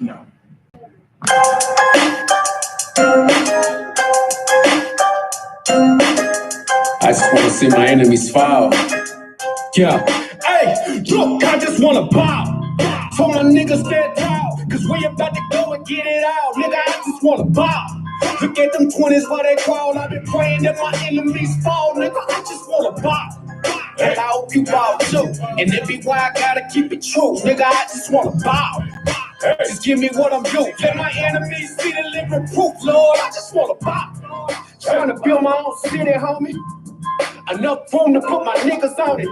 No. I just wanna see my enemies fall. Yeah. Hey, look, I just wanna bow for my niggas that tall. Cause we about to go and get it out. Nigga, I just wanna bow. Look at them 20s where they crawl. I've been praying that my enemies fall. Nigga, I just wanna bow. And I hope you bow too. And it be why I gotta keep it true. Nigga, I just wanna bow. Just give me what I'm due. Let my enemies see the living proof, Lord. I just wanna bow. Trying to build my own city, homie. Enough room to put my niggas on it.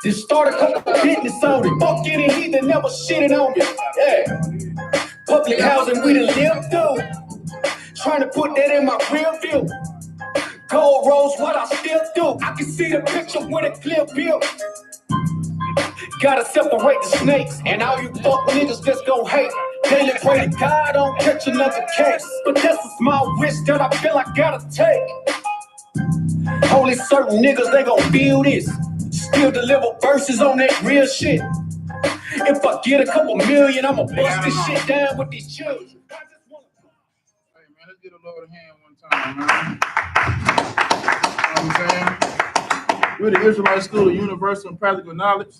Just start a couple business on it. Fuck any heathen, never shitted on me. Yeah. Public housing we done lived through. Trying to put that in my rear view. Gold rose, what I still do. I can see the picture with a clear view. Gotta separate the snakes. And all you fuck niggas just gon' hate. Daily pray to God I don't catch another case. But that's a small risk that I feel I gotta take. Only certain niggas, they gon' feel this. Still deliver verses on that real shit. If I get a couple million, I'ma bust this shit down with these children. Hey man, let's get a Lord a hand one time, man. You know what I'm saying? We're the Israelite School of Universal and Practical Knowledge.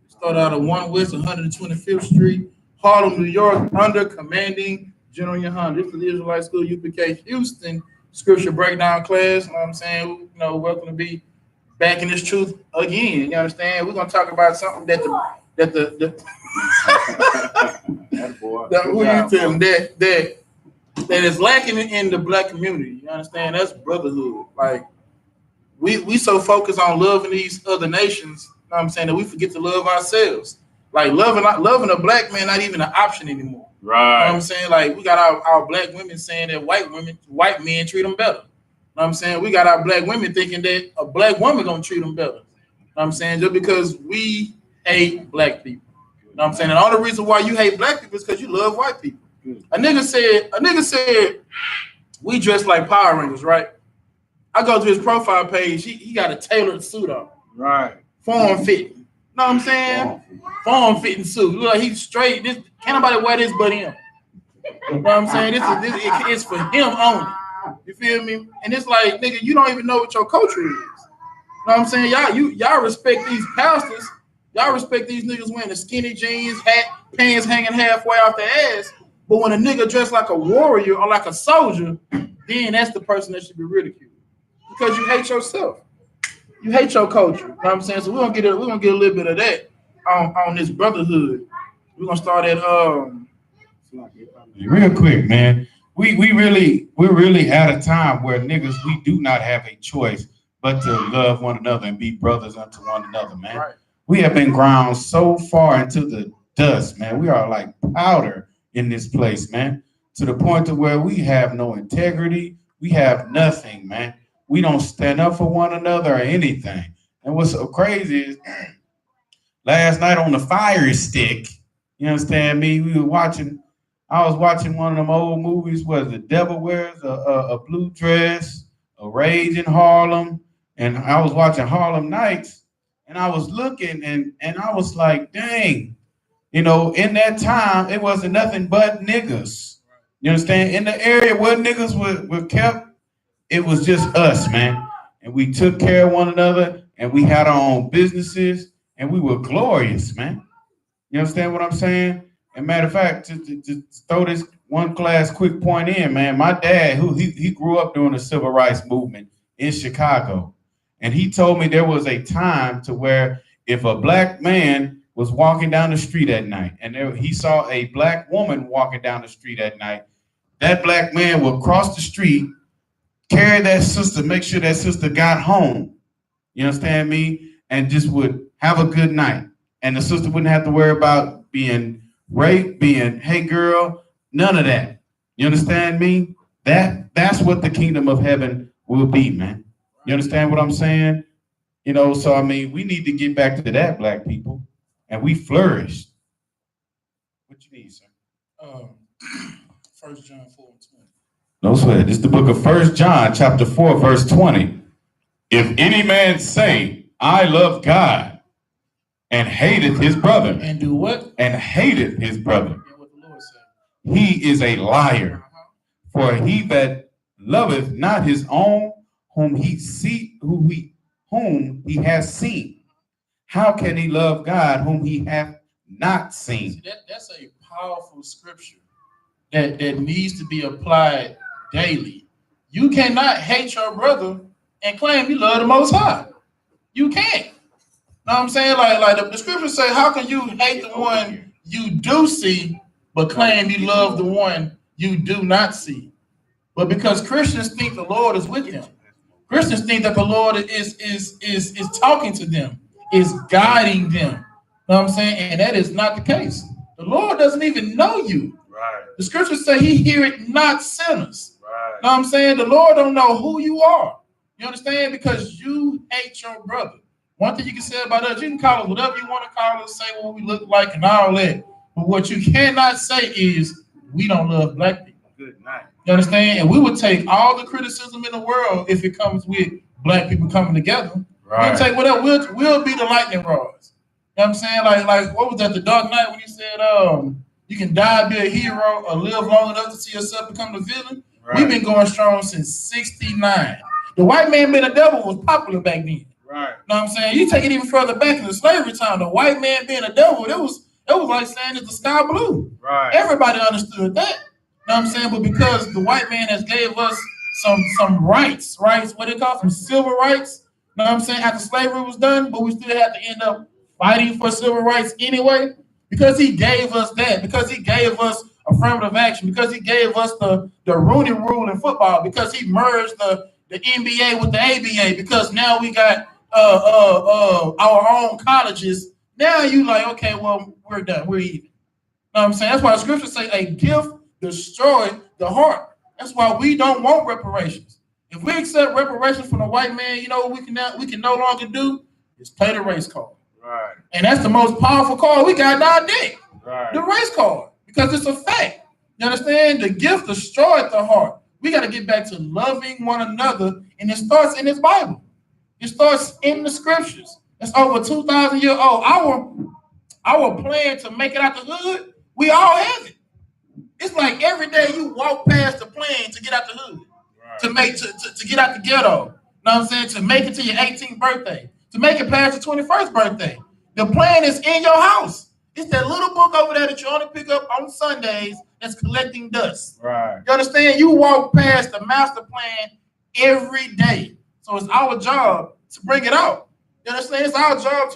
Start out at 1 West 125th Street, Harlem, New York, under commanding General YAHANNA. This is the Israelite School UPK Houston Scripture breakdown class. You know what I'm saying? You know, welcome to be back in this truth again. You understand? We're gonna talk about something that is lacking in the black community. You understand? That's brotherhood. Like we so focused on loving these other nations, you know what I'm saying, that we forget to love ourselves. Like loving a black man not even an option anymore. Right. You know what I'm saying? Like we got our black women saying that white men treat them better. You know what I'm saying? We got our black women thinking that a black woman gonna treat them better. You know what I'm saying? Just because we hate black people. You know what I'm saying? And all the reason why you hate black people is because you love white people. A nigga said we dress like Power Rangers, right? I go to his profile page, he got a tailored suit on. Right. Form fitting. You know what I'm saying? Form fitting suit. Look like he's straight. This can't nobody wear this but him. You know what I'm saying? It's for him only. You feel me? And it's like, nigga, you don't even know what your culture is. You know what I'm saying? Y'all respect these pastors. Y'all respect these niggas wearing the skinny jeans, hat, pants hanging halfway off their ass. But when a nigga dressed like a warrior or like a soldier, then that's the person that should be ridiculed. Because you hate yourself. You hate your culture. You know what I'm saying? So we're gonna get a little bit of that on this brotherhood. We're gonna start at real quick, man. We're really at a time where niggas, we do not have a choice but to love one another and be brothers unto one another, man. Right. We have been ground so far into the dust, man. We are like powder in this place, man. To the point to where we have no integrity. We have nothing, man. We don't stand up for one another or anything. And what's so crazy is last night on the Fire Stick, you understand me? I was watching one of them old movies where the devil wears a blue dress, a rage in Harlem. And I was watching Harlem Nights and I was looking and I was like, dang, you know, in that time, it wasn't nothing but niggas. You understand? In the area where niggas were kept, it was just us, man. And we took care of one another and we had our own businesses and we were glorious, man. You understand what I'm saying? And matter of fact, to throw this one class quick point in, man, my dad, he grew up during the civil rights movement in Chicago. And he told me there was a time to where if a black man was walking down the street at night and he saw a black woman walking down the street at night, that black man would cross the street, carry that sister, make sure that sister got home. You understand me? And just would have a good night. And the sister wouldn't have to worry about being raped, being, hey girl, none of that. You understand me? That's what the kingdom of heaven will be, man. You understand what I'm saying? You know, so I mean, we need to get back to that, black people, and we flourish. What you need, sir? 1 John 4:20. No sweat. This is the book of 1 John, chapter 4, verse 20. If any man say, I love God, and hateth his brother. And do what? And hateth his brother. he is a liar. For he that loveth not his own whom he has seen, how can he love God whom he hath not seen? See, that's a powerful scripture that needs to be applied daily. You cannot hate your brother and claim you love the Most High. You can't. Know what I'm saying? Like the scriptures say, how can you hate the one you do see, but claim you love the one you do not see? But because Christians think the Lord is with them, Christians think that the Lord is talking to them, is guiding them. Know what I'm saying? And that is not the case. The Lord doesn't even know you. Right. The scriptures say he heareth not sinners. Right. Know what I'm saying? The Lord don't know who you are. You understand? Because you hate your brother. One thing you can say about us, you can call us whatever you want to call us, say what we look like and all that. But what you cannot say is we don't love black people. Good night. You understand? And we would take all the criticism in the world if it comes with black people coming together. Right. We'll take whatever. We'll be the lightning rods. You know what I'm saying? Like what was that, The Dark Knight, when he said, you can die, be a hero, or live long enough to see yourself become the villain? Right. We've been going strong since 69. The white man being a devil was popular back then. Right. Know what I'm saying? You take it even further back in the slavery time, the white man being a devil, it was like saying it's the sky blue. Right. Everybody understood that. Know what I'm saying? But because the white man has gave us some rights, what they call some civil rights, know what I'm saying, after slavery was done, but we still had to end up fighting for civil rights anyway, because he gave us that, because he gave us affirmative action, because he gave us the Rooney Rule in football, because he merged the NBA with the ABA, because now we got our own colleges. Now you like, okay, well, we're done. We're even. Know what I'm saying? That's why the scriptures say a gift destroy the heart. That's why we don't want reparations. If we accept reparations from the white man, you know what we can no longer do is play the race card. Right. And that's the most powerful card we got in our deck. Right. The race card. Because it's a fact. You understand? The gift destroyed the heart. We got to get back to loving one another, and it starts in this Bible. It starts in the scriptures. It's over 2,000 years old. Our plan to make it out the hood, we all have it. It's like every day you walk past the plane to get out the hood, right, to get out the ghetto. Know what I'm saying? To make it to your 18th birthday, to make it past your 21st birthday. The plan is in your house. It's that little book over there that you only pick up on Sundays that's collecting dust. Right. You understand? You walk past the master plan every day. So it's our job to bring it out. You understand? It's our job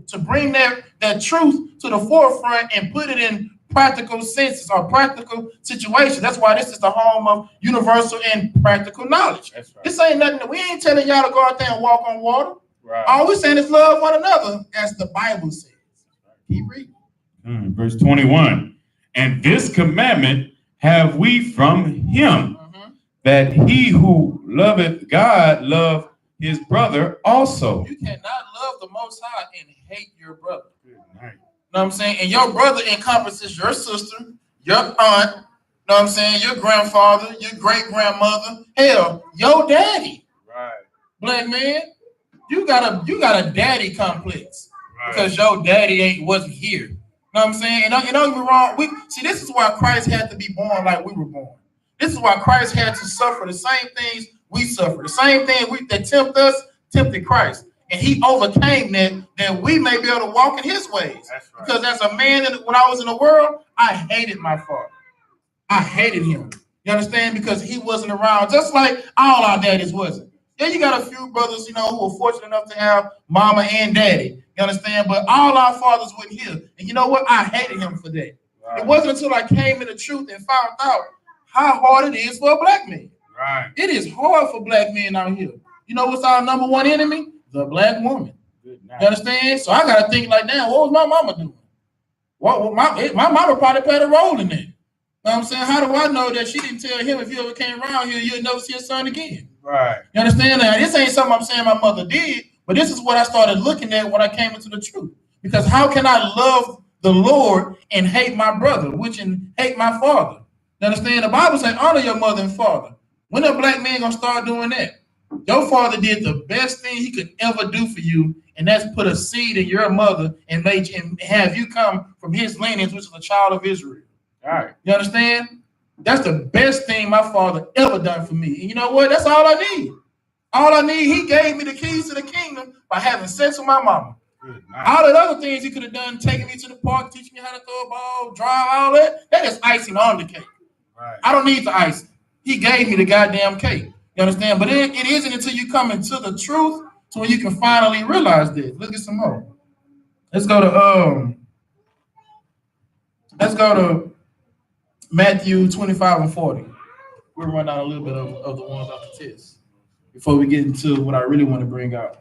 to bring that truth to the forefront and put it in practical senses or practical situations. That's why this is the home of universal and practical knowledge. That's right. This ain't nothing. We ain't telling y'all to go out there and walk on water. Right. All we're saying is love one another, as the Bible says. Keep reading. Verse 21. And this commandment have we from him, that he who loveth God love his brother also. You cannot love the Most High and hate your brother. Good night. Know what I'm saying? And your brother encompasses your sister, your aunt, know what I'm saying, your grandfather, your great-grandmother, hell, your daddy. Right. Black man, you got a daddy complex. Right. Because your daddy wasn't here. Know what I'm saying? And don't get me wrong. This is why Christ had to be born like we were born. This is why Christ had to suffer the same things we suffer. The same thing that tempt us, tempted Christ. And he overcame that we may be able to walk in his ways. That's right. Because as a man, when I was in the world, I hated my father. I hated him. You understand? Because he wasn't around, just like all our daddies wasn't. Yeah, you got a few brothers, who were fortunate enough to have mama and daddy. You understand? But all our fathers weren't here. And you know what? I hated him for that. Right. It wasn't until I came into truth and found out how hard it is for a black man. Right. It is hard for black men out here. You know what's our number one enemy? The black woman. You understand? So I got to think like, damn, what was my mama doing? My mama probably played a role in that. You know what I'm saying? How do I know that she didn't tell him if he ever came around here, you'll never see his son again? Right. You understand? Now, this ain't something I'm saying my mother did, but this is what I started looking at when I came into the truth. Because how can I love the Lord and hate my brother, and hate my father? You understand? The Bible says, honor your mother and father. When a black man gonna start doing that? Your father did the best thing he could ever do for you, and that's put a seed in your mother and have you come from his lineage, which is a child of Israel. All right. You understand? That's the best thing my father ever done for me. And you know what? That's all I need. All I need, he gave me the keys to the kingdom by having sex with my mama. Good, nice. All the other things he could have done, taking me to the park, teaching me how to throw a ball, drive, all that is icing on the cake. Right. I don't need the icing. He gave me the goddamn cake. You understand? But it isn't until you come into the truth to when you can finally realize this. Look at some more. Let's go to Matthew 25 and 40. We'll run down a little bit of the ones off the test before we get into what I really want to bring out.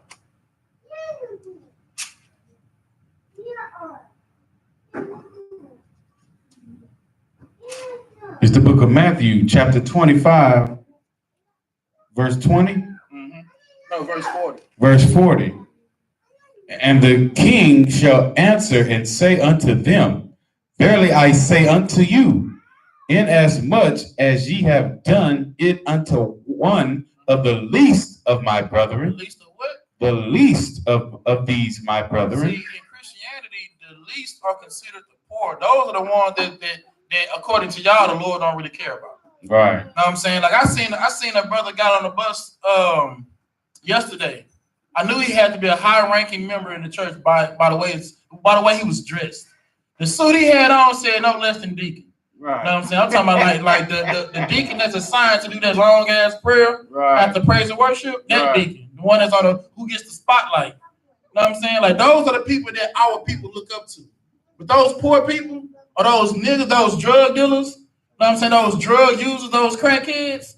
It's the book of Matthew, chapter 25, verse 20. Mm-hmm. No, verse 40. Verse 40. And the king shall answer and say unto them, Verily I say unto you, inasmuch as ye have done it unto one of the least of my brethren. The least of what? The least of these my brethren. See, in Christianity, the least are considered the poor. Those are the ones that according to y'all, the Lord don't really care about. Right. You know what I'm saying? Like I seen a brother got on the bus yesterday. I knew he had to be a high-ranking member in the church by the way he was dressed. The suit he had on said no less than deacon. Right. You know what I'm saying? I'm talking about like the deacon that's assigned to do that long ass prayer after praise and worship. That deacon, the one that's who gets the spotlight. You know what I'm saying? Like those are the people that our people look up to. But those poor people, or those niggas, those drug dealers, you know what I'm saying? Those drug users, those crackheads,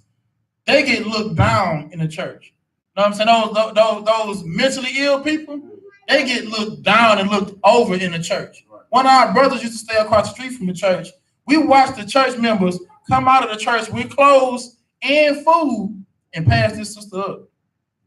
they get looked down in the church. You know what I'm saying? Those mentally ill people, they get looked down and looked over in the church. One of our brothers used to stay across the street from the church. We watched the church members come out of the church with clothes and food and pass this sister up.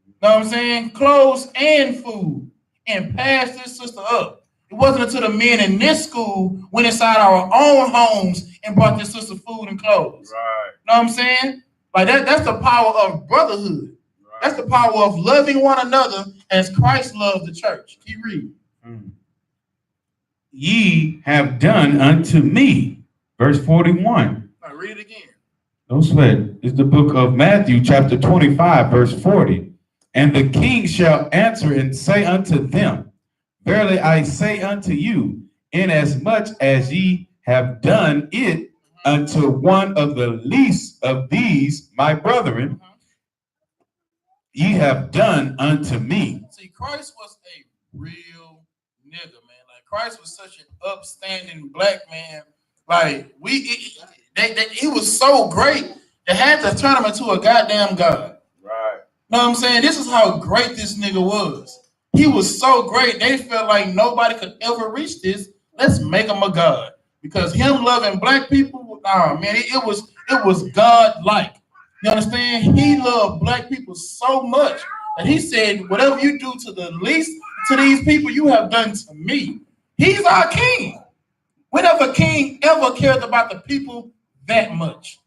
You know what I'm saying? Clothes and food and pass this sister up. It wasn't until the men in this school went inside our own homes and brought this sister food and clothes. Right. You know what I'm saying? Like that's the power of brotherhood. Right. That's the power of loving one another as Christ loved the church. Keep reading. Ye have done unto me. Verse 41. Now read it again. Don't sweat. It's the book of Matthew, chapter 25, verse 40. And the king shall answer and say unto them, Verily I say unto you, inasmuch as ye have done it unto one of the least of these my brethren, ye have done unto me. See, Christ was a real nigga, man. Like Christ was such an upstanding black man. Like he was so great they had to turn him into a goddamn god. Right. Know what I'm saying? This is how great this nigga was. He was so great they felt like nobody could ever reach this. Let's make him a god. Because him loving black people, man, it was God-like. You understand? He loved black people so much that he said, whatever you do to the least to these people, you have done to me. He's our king. When have a king ever cared about the people that much?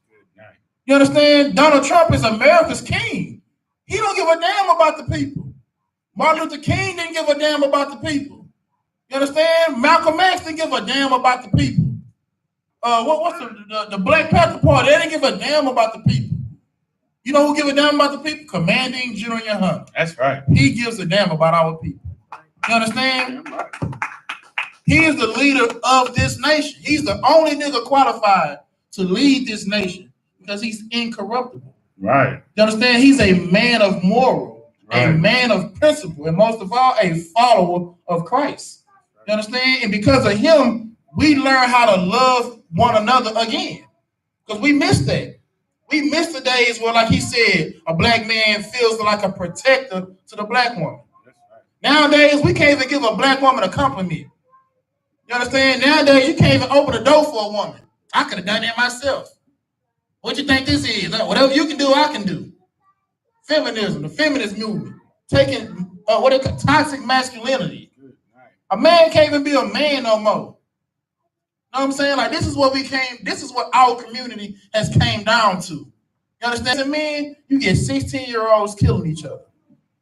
You understand? Donald Trump is America's king. He don't give a damn about the people. Martin Luther King didn't give a damn about the people. You understand? Malcolm X didn't give a damn about the people. What's the Black Panther Party? They didn't give a damn about the people. You know who give a damn about the people? Commanding General YAHANNA. That's right. He gives a damn about our people. You understand? He is the leader of this nation. He's the only nigga qualified to lead this nation because he's incorruptible. Right. You understand? He's a man of moral, a man of principle, and most of all, a follower of Christ. You understand? And because of him, we learn how to love one another again. Because we missed that. We missed the days where, like he said, a black man feels like a protector to the black woman. Nowadays, we can't even give a black woman a compliment. You understand? Nowadays, you can't even open the door for a woman. I could have done that myself. What you think this is? Whatever you can do, I can do. Feminism, the feminist movement, taking toxic masculinity. A man can't even be a man no more. You know what I'm saying? Like this is what our community has came down to. You understand? As a man, you get 16-year-olds killing each other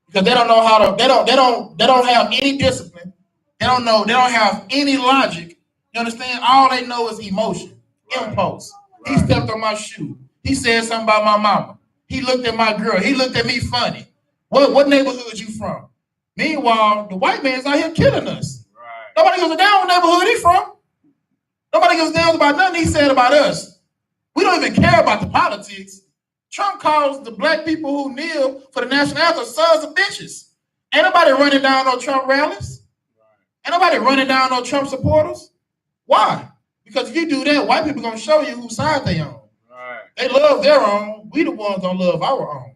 because they don't know how to. They don't have any discipline. They don't have any logic. You understand? All they know is emotion. impulse. He stepped on my shoe. He said something about my mama. He looked at my girl. He looked at me funny. What neighborhood you from? Meanwhile, the white man's out here killing us. Nobody gives a damn what neighborhood he from. Nobody gives a damn about nothing he said about us. We don't even care about the politics. Trump calls the black people who kneel for the national anthem sons of bitches. Ain't nobody running down no Trump rallies. Ain't nobody running down no Trump supporters. Why? Because if you do that, white people gonna show you whose side they on. They love their own. We the ones don't love our own.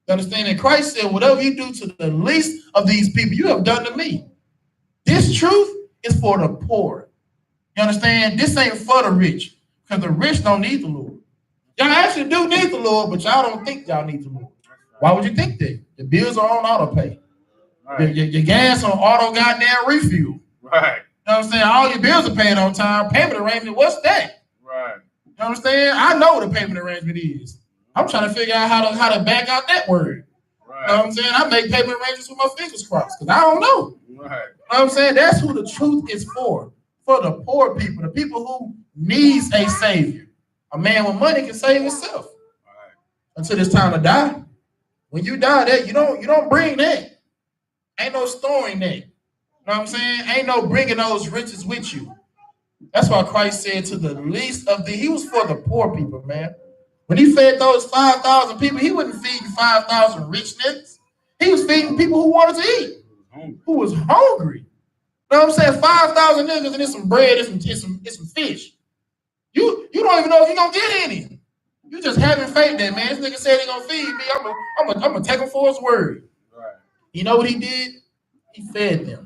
You understand? And Christ said, whatever you do to the least of these people, you have done to me. This truth is for the poor. You understand? This ain't for the rich. Because the rich don't need the Lord. Y'all actually do need the Lord, but y'all don't think y'all need the Lord. Why would you think that? The bills are on auto pay. Your gas on auto goddamn refuel. Right. You know what I'm saying? All your bills are paid on time. Payment arrangement, what's that? Right. You know what I'm saying? I know what a payment arrangement is. I'm trying to figure out how to back out that word. Right. You know what I'm saying? I make payment arrangements with my fingers crossed because I don't know. Right. You know what I'm saying? That's who the truth is for the poor people, the people who needs a savior. A man with money can save himself. Right. Until it's time to die. When you die, that you don't bring that. Ain't no storing that. You know what I'm saying? Ain't no bringing those riches with you. That's why Christ said to the least of he was for the poor people, man. When he fed those 5,000 people, he wasn't feeding 5,000 rich niggas. He was feeding people who wanted to eat, who was hungry. You know what I'm saying? 5,000 niggas and there's some bread and some fish. You don't even know if you're gonna get any. You just having faith that, man. This nigga said he gonna feed me. I'm gonna take him for his word. Right. You know what he did? He fed them. You know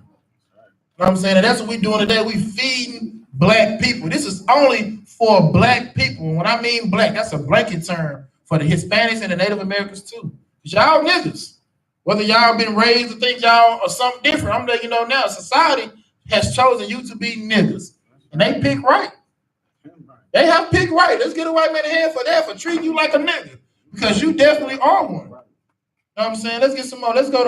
what I'm saying? And that's what we're doing today. We feeding black people. This is only for black people. When I mean black, that's a blanket term for the Hispanics and the Native Americans too. Because y'all niggas. Whether y'all been raised to think y'all are something different, I'm letting you know now, society has chosen you to be niggas. And they pick right. They have picked right. Let's get a white man a hand for that, for treating you like a nigga. Because you definitely are one. You know what I'm saying? Let's get some more. Let's go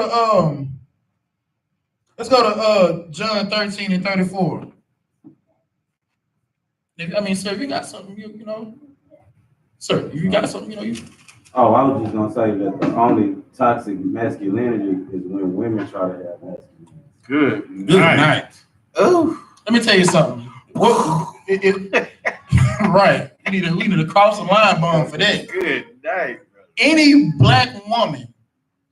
to John 13 and 34. I mean, sir, if you got something, you know. Sir, if you got something, you know. Oh, I was just gonna say that the only toxic masculinity is when women try to have masculinity. Good night. Oh, let me tell you something. Right. We need to cross the line bomb for that. Good night. Any black woman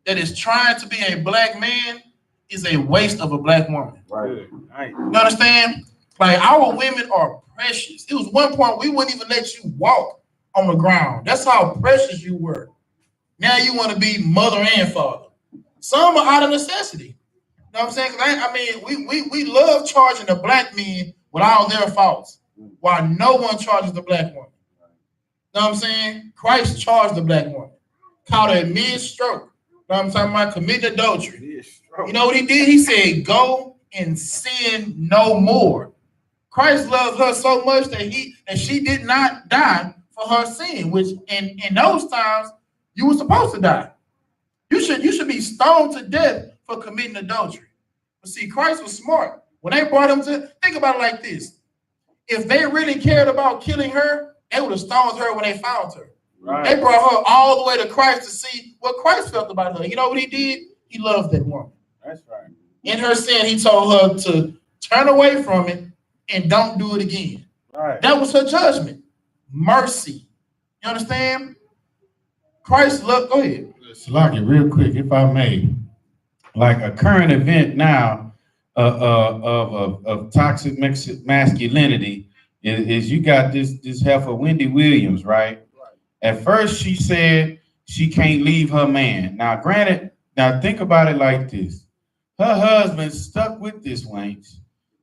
that is trying to be a black man is a waste of a black woman. Right. You understand? Like, our women are precious. It was one point we wouldn't even let you walk on the ground. That's how precious you were. Now you want to be mother and father. Some are out of necessity. You know what I'm saying? I mean, we love charging the black men with all their faults, while no one charges the black woman. You know what I'm saying? Christ charged the black woman. Caught her mid-stroke. You know what I'm talking about? Committing adultery. You know what he did? He said, go and sin no more. Christ loved her so much that she did not die for her sin, which in those times you were supposed to die. You should be stoned to death for committing adultery. But see, Christ was smart. When they brought him to, think about it like this. If they really cared about killing her, they would have stoned her when they found her. Right. They brought her all the way to Christ to see what Christ felt about her. You know what he did? He loved that woman. That's right. In her sin, he told her to turn away from it and don't do it again. Right. That was her judgment. Mercy. You understand? Christ loved. Go ahead. Salaki, real quick, if I may. Like a current event now of toxic masculinity is you got this heifer, Wendy Williams, right? At first, she said she can't leave her man. Now, granted, think about it like this. Her husband stuck with this wench.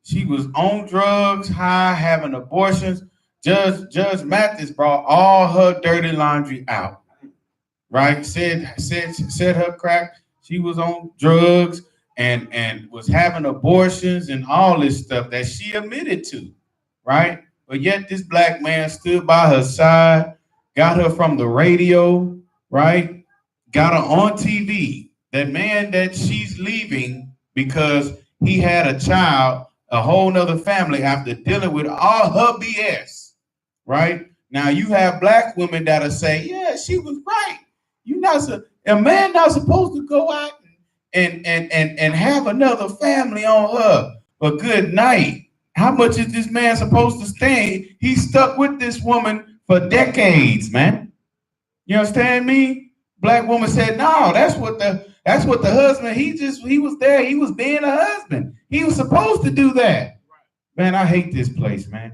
She was on drugs, high, having abortions. Judge Mathis brought all her dirty laundry out, right? Said her crack. She was on drugs and was having abortions and all this stuff that she admitted to, right? But yet this black man stood by her side, got her from the radio, right? Got her on TV. That man that she's leaving because he had a child, a whole nother family after dealing with all her BS, right? Now you have black women that'll say, yeah, she was right. A man not supposed to go out and have another family on her. But good night. How much is this man supposed to stay? He stuck with this woman for decades, man. You understand me? Black woman said, no, that's what the husband, he was there, he was being a husband. He was supposed to do that. Man, I hate this place, man.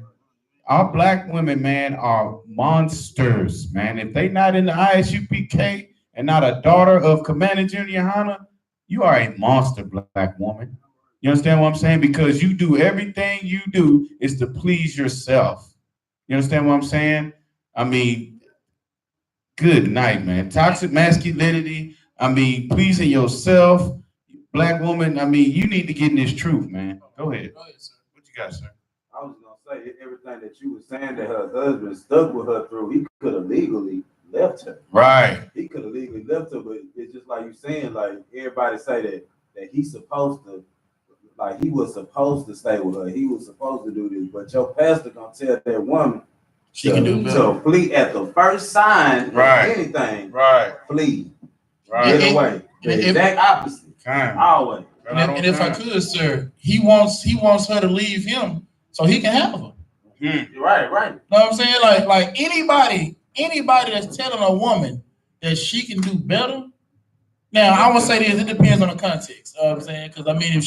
Our black women, man, are monsters, man. If they not in the I.S.U.P.K and not a daughter of Commander Junior YAHANNA, you are a monster, black woman. You understand what I'm saying? Because you do everything you do is to please yourself. You understand what I'm saying? I mean, good night, man. Toxic masculinity. I mean, pleasing yourself. Black woman, I mean, you need to get in this truth, man. Go ahead. Sir. What you got, sir? I was gonna say everything that you were saying that her husband stuck with her through. He could have legally left her. Right. He could have legally left her, but it's just like you saying, like everybody say that he's supposed to, like he was supposed to stay with her. He was supposed to do this, but your pastor gonna tell that woman she can do better. To flee at the first sign right. of anything. Right. Flee. Right. Get away. The exact opposite. Always. And if I could, sir, he wants her to leave him so he can have her. Mm-hmm. Right. Know what I'm saying? Like anybody that's telling a woman that she can do better. Now I would say this, it depends on the context. You know what I'm saying? Because I mean,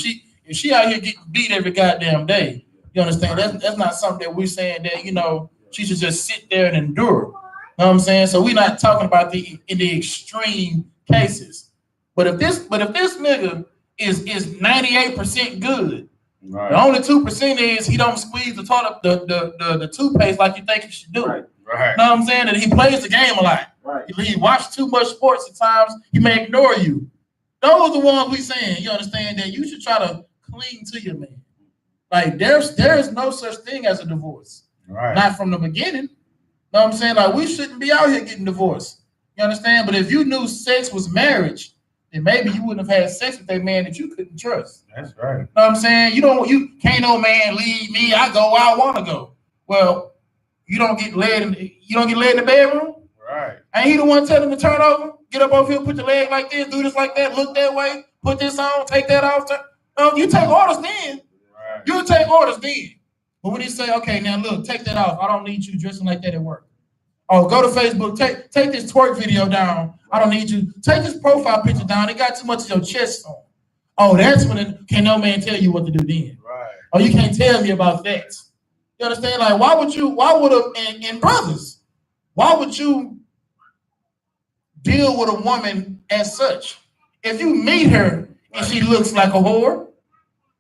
if she out here getting beat every goddamn day, you understand? That's not something that we're saying that, you know, she should just sit there and endure. You know what I'm saying? So we're not talking about in the extreme cases. But if this nigga is 98% good, right. The only 2% is he don't squeeze the toothpaste like you think he should do. Right. You know what I'm saying? And he plays the game a lot. Right. He watches too much sports at times. He may ignore you. Those are the ones we saying. You understand that you should try to cling to your man. Like there is no such thing as a divorce. Right. Not from the beginning. You know what I'm saying? Like we shouldn't be out here getting divorced. You understand? But if you knew sex was marriage, then maybe you wouldn't have had sex with that man that you couldn't trust. That's right. You know what I'm saying? You can't no man leave me. I go where I want to go. Well, you don't get laid in the bedroom. Right. Ain't he the one telling him to turn over? Get up over here, put your leg like this, do this like that, look that way, put this on, take that off. You take orders then. Right. You take orders then. But when he say, okay, now look, take that off. I don't need you dressing like that at work. Oh, go to Facebook, take this twerk video down. I don't need you. Take this profile picture down. It got too much of your chest on. Oh, that's when can no man tell you what to do then. Right. Oh, you can't tell me about that. You understand? Like, why would brothers, why would you deal with a woman as such? If you meet her and she looks like a whore,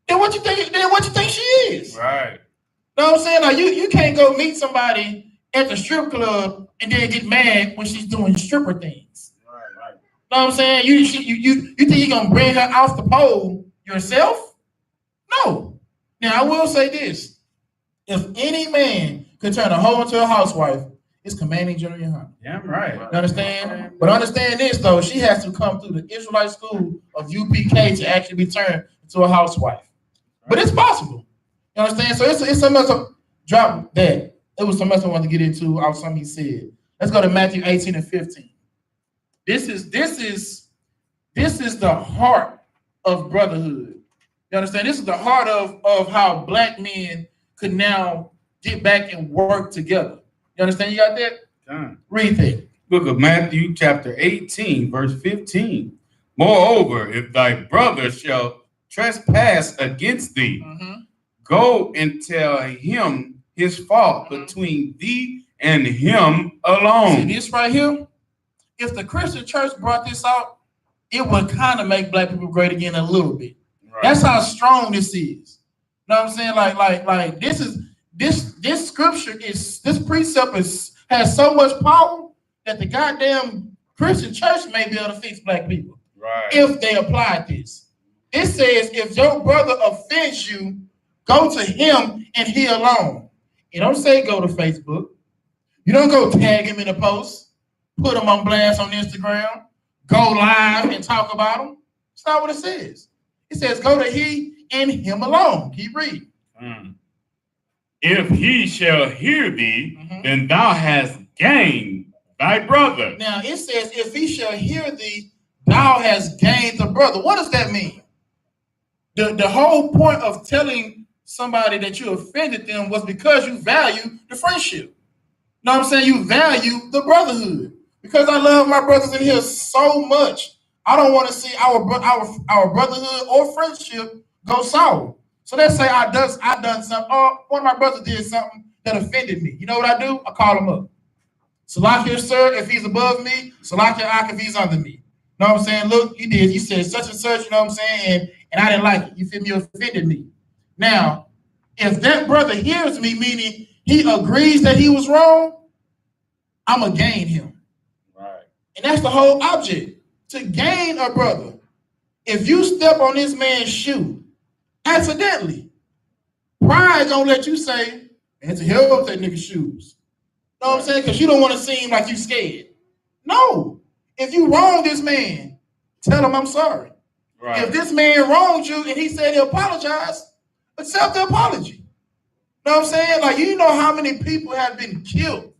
then what you think she is? Right. You know what I'm saying? Like you can't go meet somebody at the strip club and then get mad when she's doing stripper things. Right. You know what I'm saying? You think you're gonna bring her off the pole yourself? No. Now I will say this. If any man could turn a hoe into a housewife, it's Commanding General YAHANNA. Yeah, I'm right. You understand? But understand this though, she has to come through the Israelite school of UPK to actually be turned into a housewife. But it's possible. You understand? So it's something else. Drop that. It was something else I wanted to get into. Out something he said. Let's go to Matthew 18 and 15. This is the heart of brotherhood. You understand? This is the heart of how black men could now get back and work together. You understand? You got that? Read that. Book of Matthew, chapter 18, verse 15. Moreover, if thy brother shall trespass against thee, go and tell him his fault between thee and him alone. See this right here? If the Christian church brought this out, it would kind of make black people great again a little bit. Right. That's how strong this is. You know what I'm saying? Like this scripture this precept has so much power that the goddamn Christian church may be able to fix black people. Right. If they applied this. It says if your brother offends you, go to him and he alone. It don't say go to Facebook. You don't go tag him in a post, put him on blast on Instagram, go live and talk about him. It's not what it says. It says go to he and him alone. Keep reading. if he shall hear thee, then thou hast gained thy brother. Now it says, if he shall hear thee, thou hast gained the brother. What does that mean? The whole point of telling somebody that you offended them was because you value the friendship. You know what I'm saying? You value the brotherhood. Because I love my brothers in here so much, I don't want to see our brotherhood or friendship go sour. So let's say I done something, or one of my brothers did something that offended me. You know what I do? I call him up. Salakia, sir, if he's above me. Salakia, if he's under me. You know what I'm saying? Look, he said such and such, you know what I'm saying? And I didn't like it. You feel me? Offended me. Now, if that brother hears me, meaning he agrees that he was wrong, I'm going to gain him. Right. And that's the whole object, to gain a brother. If you step on this man's shoe accidentally, pride going to let you say, man, to hell with that nigga's shoes. You know what I'm saying? Because you don't want to seem like you scared. No. If you wrong this man, tell him I'm sorry. Right. If this man wronged you and he said he apologized, accept the apology. You know what I'm saying? Like, you know how many people have been killed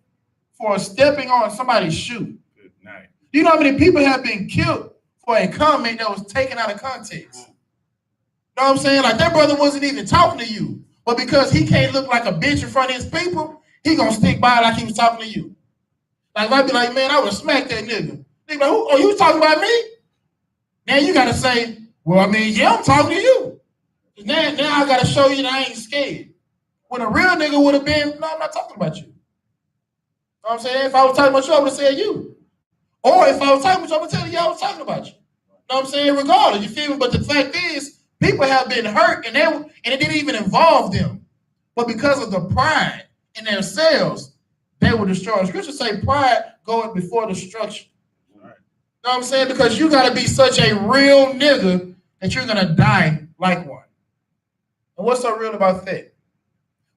for stepping on somebody's shoe? Good night. You know how many people have been killed for a comment that was taken out of context? You know what I'm saying? Like, that brother wasn't even talking to you. But because he can't look like a bitch in front of his people, he gonna stick by like he was talking to you. Like, if I be like, man, I would smack that nigga. Nigga, like, oh, you was talking about me? Now you gotta say, well, I mean, yeah, I'm talking to you. Now I gotta show you that I ain't scared. When a real nigga would have been, no, I'm not talking about you. You know what I'm saying? If I was talking about you, I would have said you. Or if I was talking about you, I would tell you I was talking about you. You know what I'm saying? Regardless, you feel me? But the fact is, people have been hurt and it didn't even involve them. But because of the pride in themselves, they were destroyed. Scripture say pride going before destruction. Right. You know what I'm saying? Because you got to be such a real nigga that you're going to die like one. And what's so real about that?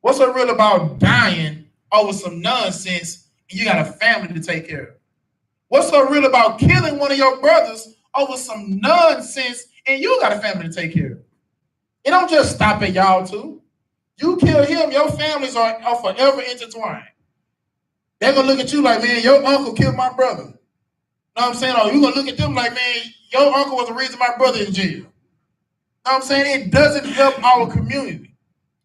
What's so real about dying over some nonsense and you got a family to take care of? What's so real about killing one of your brothers over some nonsense and you got a family to take care of? It don't just stop at y'all two. You kill him, your families are forever intertwined. They're going to look at you like, man, your uncle killed my brother. You know what I'm saying? Or you're going to look at them like, man, your uncle was the reason my brother in jail. You know what I'm saying? It doesn't help our community.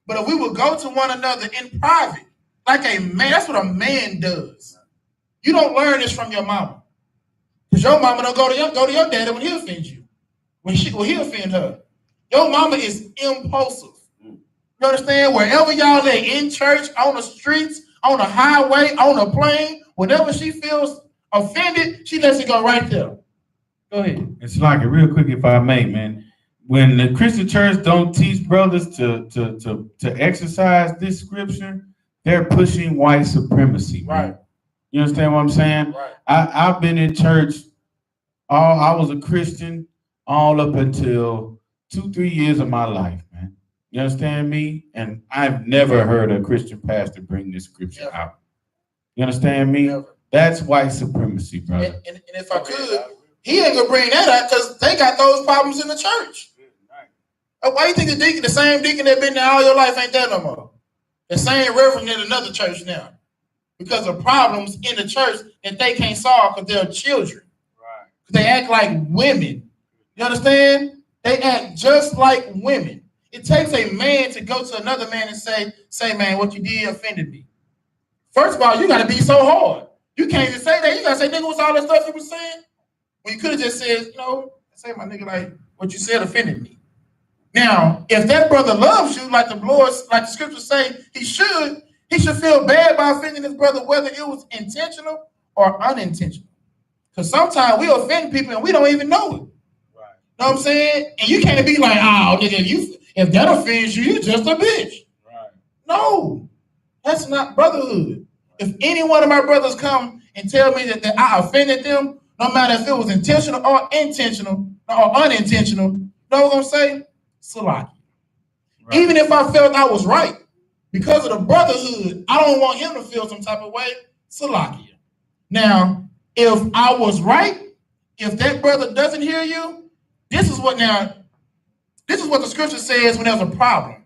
But if we would go to one another in private, like a man, that's what a man does. You don't learn this from your mama. Because your mama don't go to your daddy when he offends you. When he offend her. Your mama is impulsive. You understand? Wherever y'all at, in church, on the streets, on the highway, on a plane, whenever she feels offended, she lets it go right there. Go ahead. It's like, real quick, if I may, man. When the Christian church don't teach brothers to exercise this scripture, they're pushing white supremacy. Man. Right. You understand what I'm saying? Right. I've been in church. I was a Christian all up until 2-3 years of my life, man. You understand me? And I've never heard a Christian pastor bring this scripture out. You understand me? Never. That's white supremacy, brother. And if I could, he ain't gonna bring that out because they got those problems in the church. Why you think the same deacon that been there all your life ain't there no more? The same reverend in another church now. Because of problems in the church that they can't solve because they're children. Right. They act like women. You understand? They act just like women. It takes a man to go to another man and say, man, what you did offended me. First of all, you got to be so hard. You can't even say that. You got to say, nigga, what's all that stuff you was saying? When you could have just said, you know, say, my nigga, like, what you said offended me. Now, if that brother loves you, like the scriptures say he should feel bad by offending his brother, whether it was intentional or unintentional. Because sometimes we offend people and we don't even know it. Right. Know what I'm saying? And you can't be like, oh, nigga, if that offends you, you're just a bitch. Right. No, that's not brotherhood. If any one of my brothers come and tell me that I offended them, no matter if it was intentional or unintentional, you know what I'm going to say? Salaki. Right. Even if I felt I was right, because of the brotherhood, I don't want him to feel some type of way. Salaki. Now, if I was right, if that brother doesn't hear you, this is what the scripture says when there's a problem.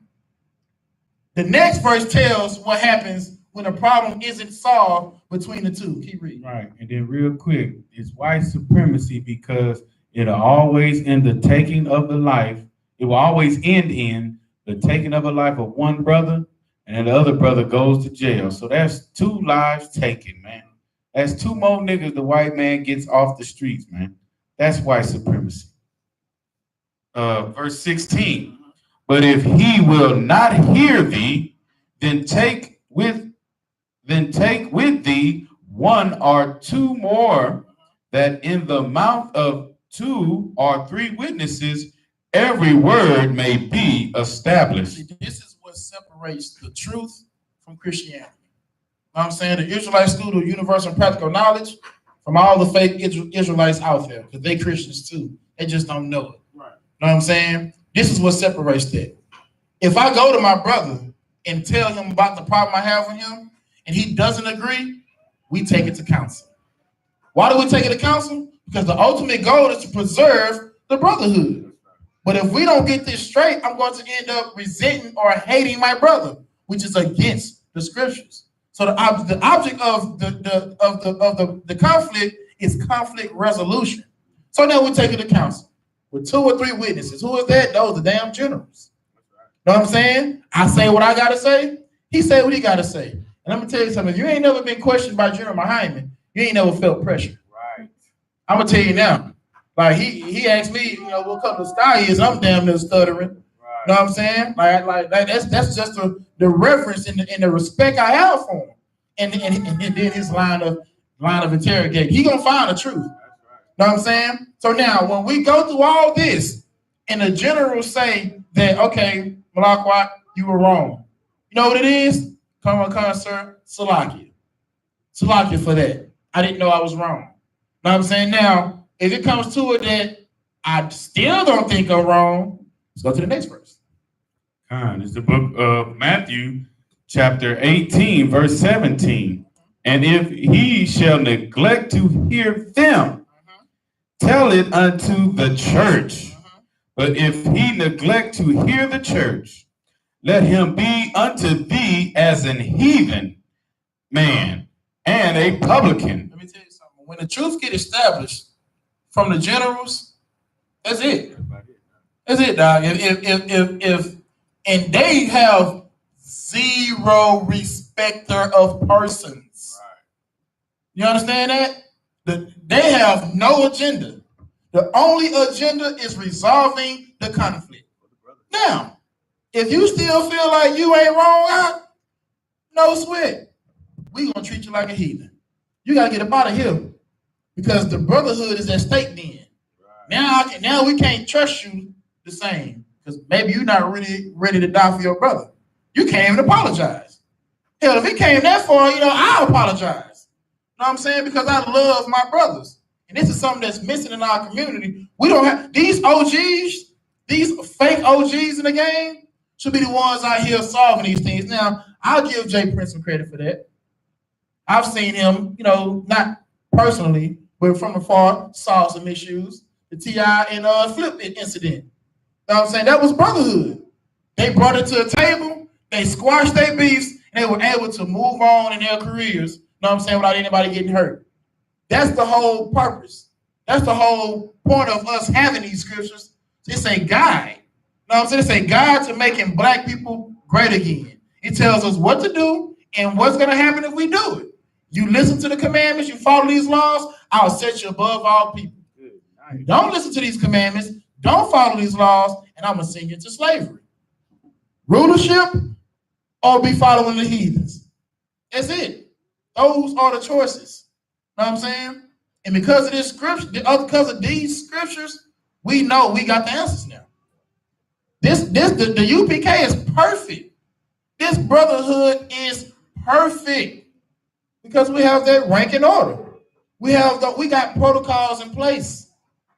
The next verse tells what happens when a problem isn't solved between the two. Keep reading. Right. And then real quick, it's white supremacy because it'll always end the taking of the life. It will always end in the taking of a life of one brother, and then the other brother goes to jail. So that's 2 lives taken, man. That's 2 more niggas the white man gets off the streets, man. That's white supremacy. Verse 16. But if he will not hear thee, then take with thee 1 or 2 more, that in the mouth of 2 or 3 witnesses every word may be established. This is what separates the truth from Christianity. You know what I'm saying? The Israelite school of universal and practical knowledge from all the fake Israelites out there, because they Christians too. They just don't know it. Right. You know what I'm saying? This is what separates that. If I go to my brother and tell him about the problem I have with him, and he doesn't agree, we take it to counsel. Why do we take it to counsel? Because the ultimate goal is to preserve the brotherhood. But if we don't get this straight, I'm going to end up resenting or hating my brother, which is against the scriptures. So the object of the conflict is conflict resolution. So now we take it to counsel with 2 or 3 witnesses. Who is that? Those are damn generals. Know what I'm saying? I say what I gotta say. He say what he gotta say. And I'm gonna tell you something. If you ain't never been questioned by General Hyman, you ain't never felt pressure. Right. I'm gonna tell you now. Like he asked me, what color the sky is. I'm damn near stuttering. Right. Know what I'm saying? Like that's just the reverence and the respect I have for him. And then his line of interrogate. He gonna find the truth. That's right. Know what I'm saying? So now when we go through all this, and the generals say that, okay, Malakwat, you were wrong. You know what it is? Come on, sir. Salakia. Salakia for that. I didn't know I was wrong. Know what I'm saying? Now, if it comes to it that I still don't think I'm wrong, let's go to the next verse. It's the book of Matthew, chapter 18, verse 17. And if he shall neglect to hear them, tell it unto the church. But if he neglect to hear the church, let him be unto thee as an heathen man and a publican. Let me tell you something. When the truth get established from the generals, that's it. That's it, dog. If and they have zero respecter of persons. Right. You understand that? They have no agenda. The only agenda is resolving the conflict. Now, if you still feel like you ain't wrong, no sweat. We gonna treat you like a heathen. You gotta get up out of here because the brotherhood is at stake then. Right. Now we can't trust you the same because maybe you're not really ready to die for your brother. You can't even apologize. Hell, if it came that far, I apologize. You know what I'm saying? Because I love my brothers. And this is something that's missing in our community. We don't have these OGs, these fake OGs in the game should be the ones out here solving these things. Now, I'll give Jay Prince some credit for that. I've seen him, not personally, but from afar, solve some issues. The T.I. and Flip incident. You know what I'm saying? That was brotherhood. They brought it to the table, they squashed their beefs, and they were able to move on in their careers, you know what I'm saying, without anybody getting hurt. That's the whole purpose. That's the whole point of us having these scriptures. It's a guide. You know what I'm saying? It's a guide to making black people great again. It tells us what to do and what's going to happen if we do it. You listen to the commandments, you follow these laws, I'll set you above all people. You don't listen to these commandments, don't follow these laws, and I'm going to send you to slavery. Rulership or be following the heathens. That's it. Those are the choices. Know what I'm saying? And because of this scripture, because of these scriptures, we know we got the answers now. The UPK is perfect. This brotherhood is perfect because we have that rank and order. We got protocols in place.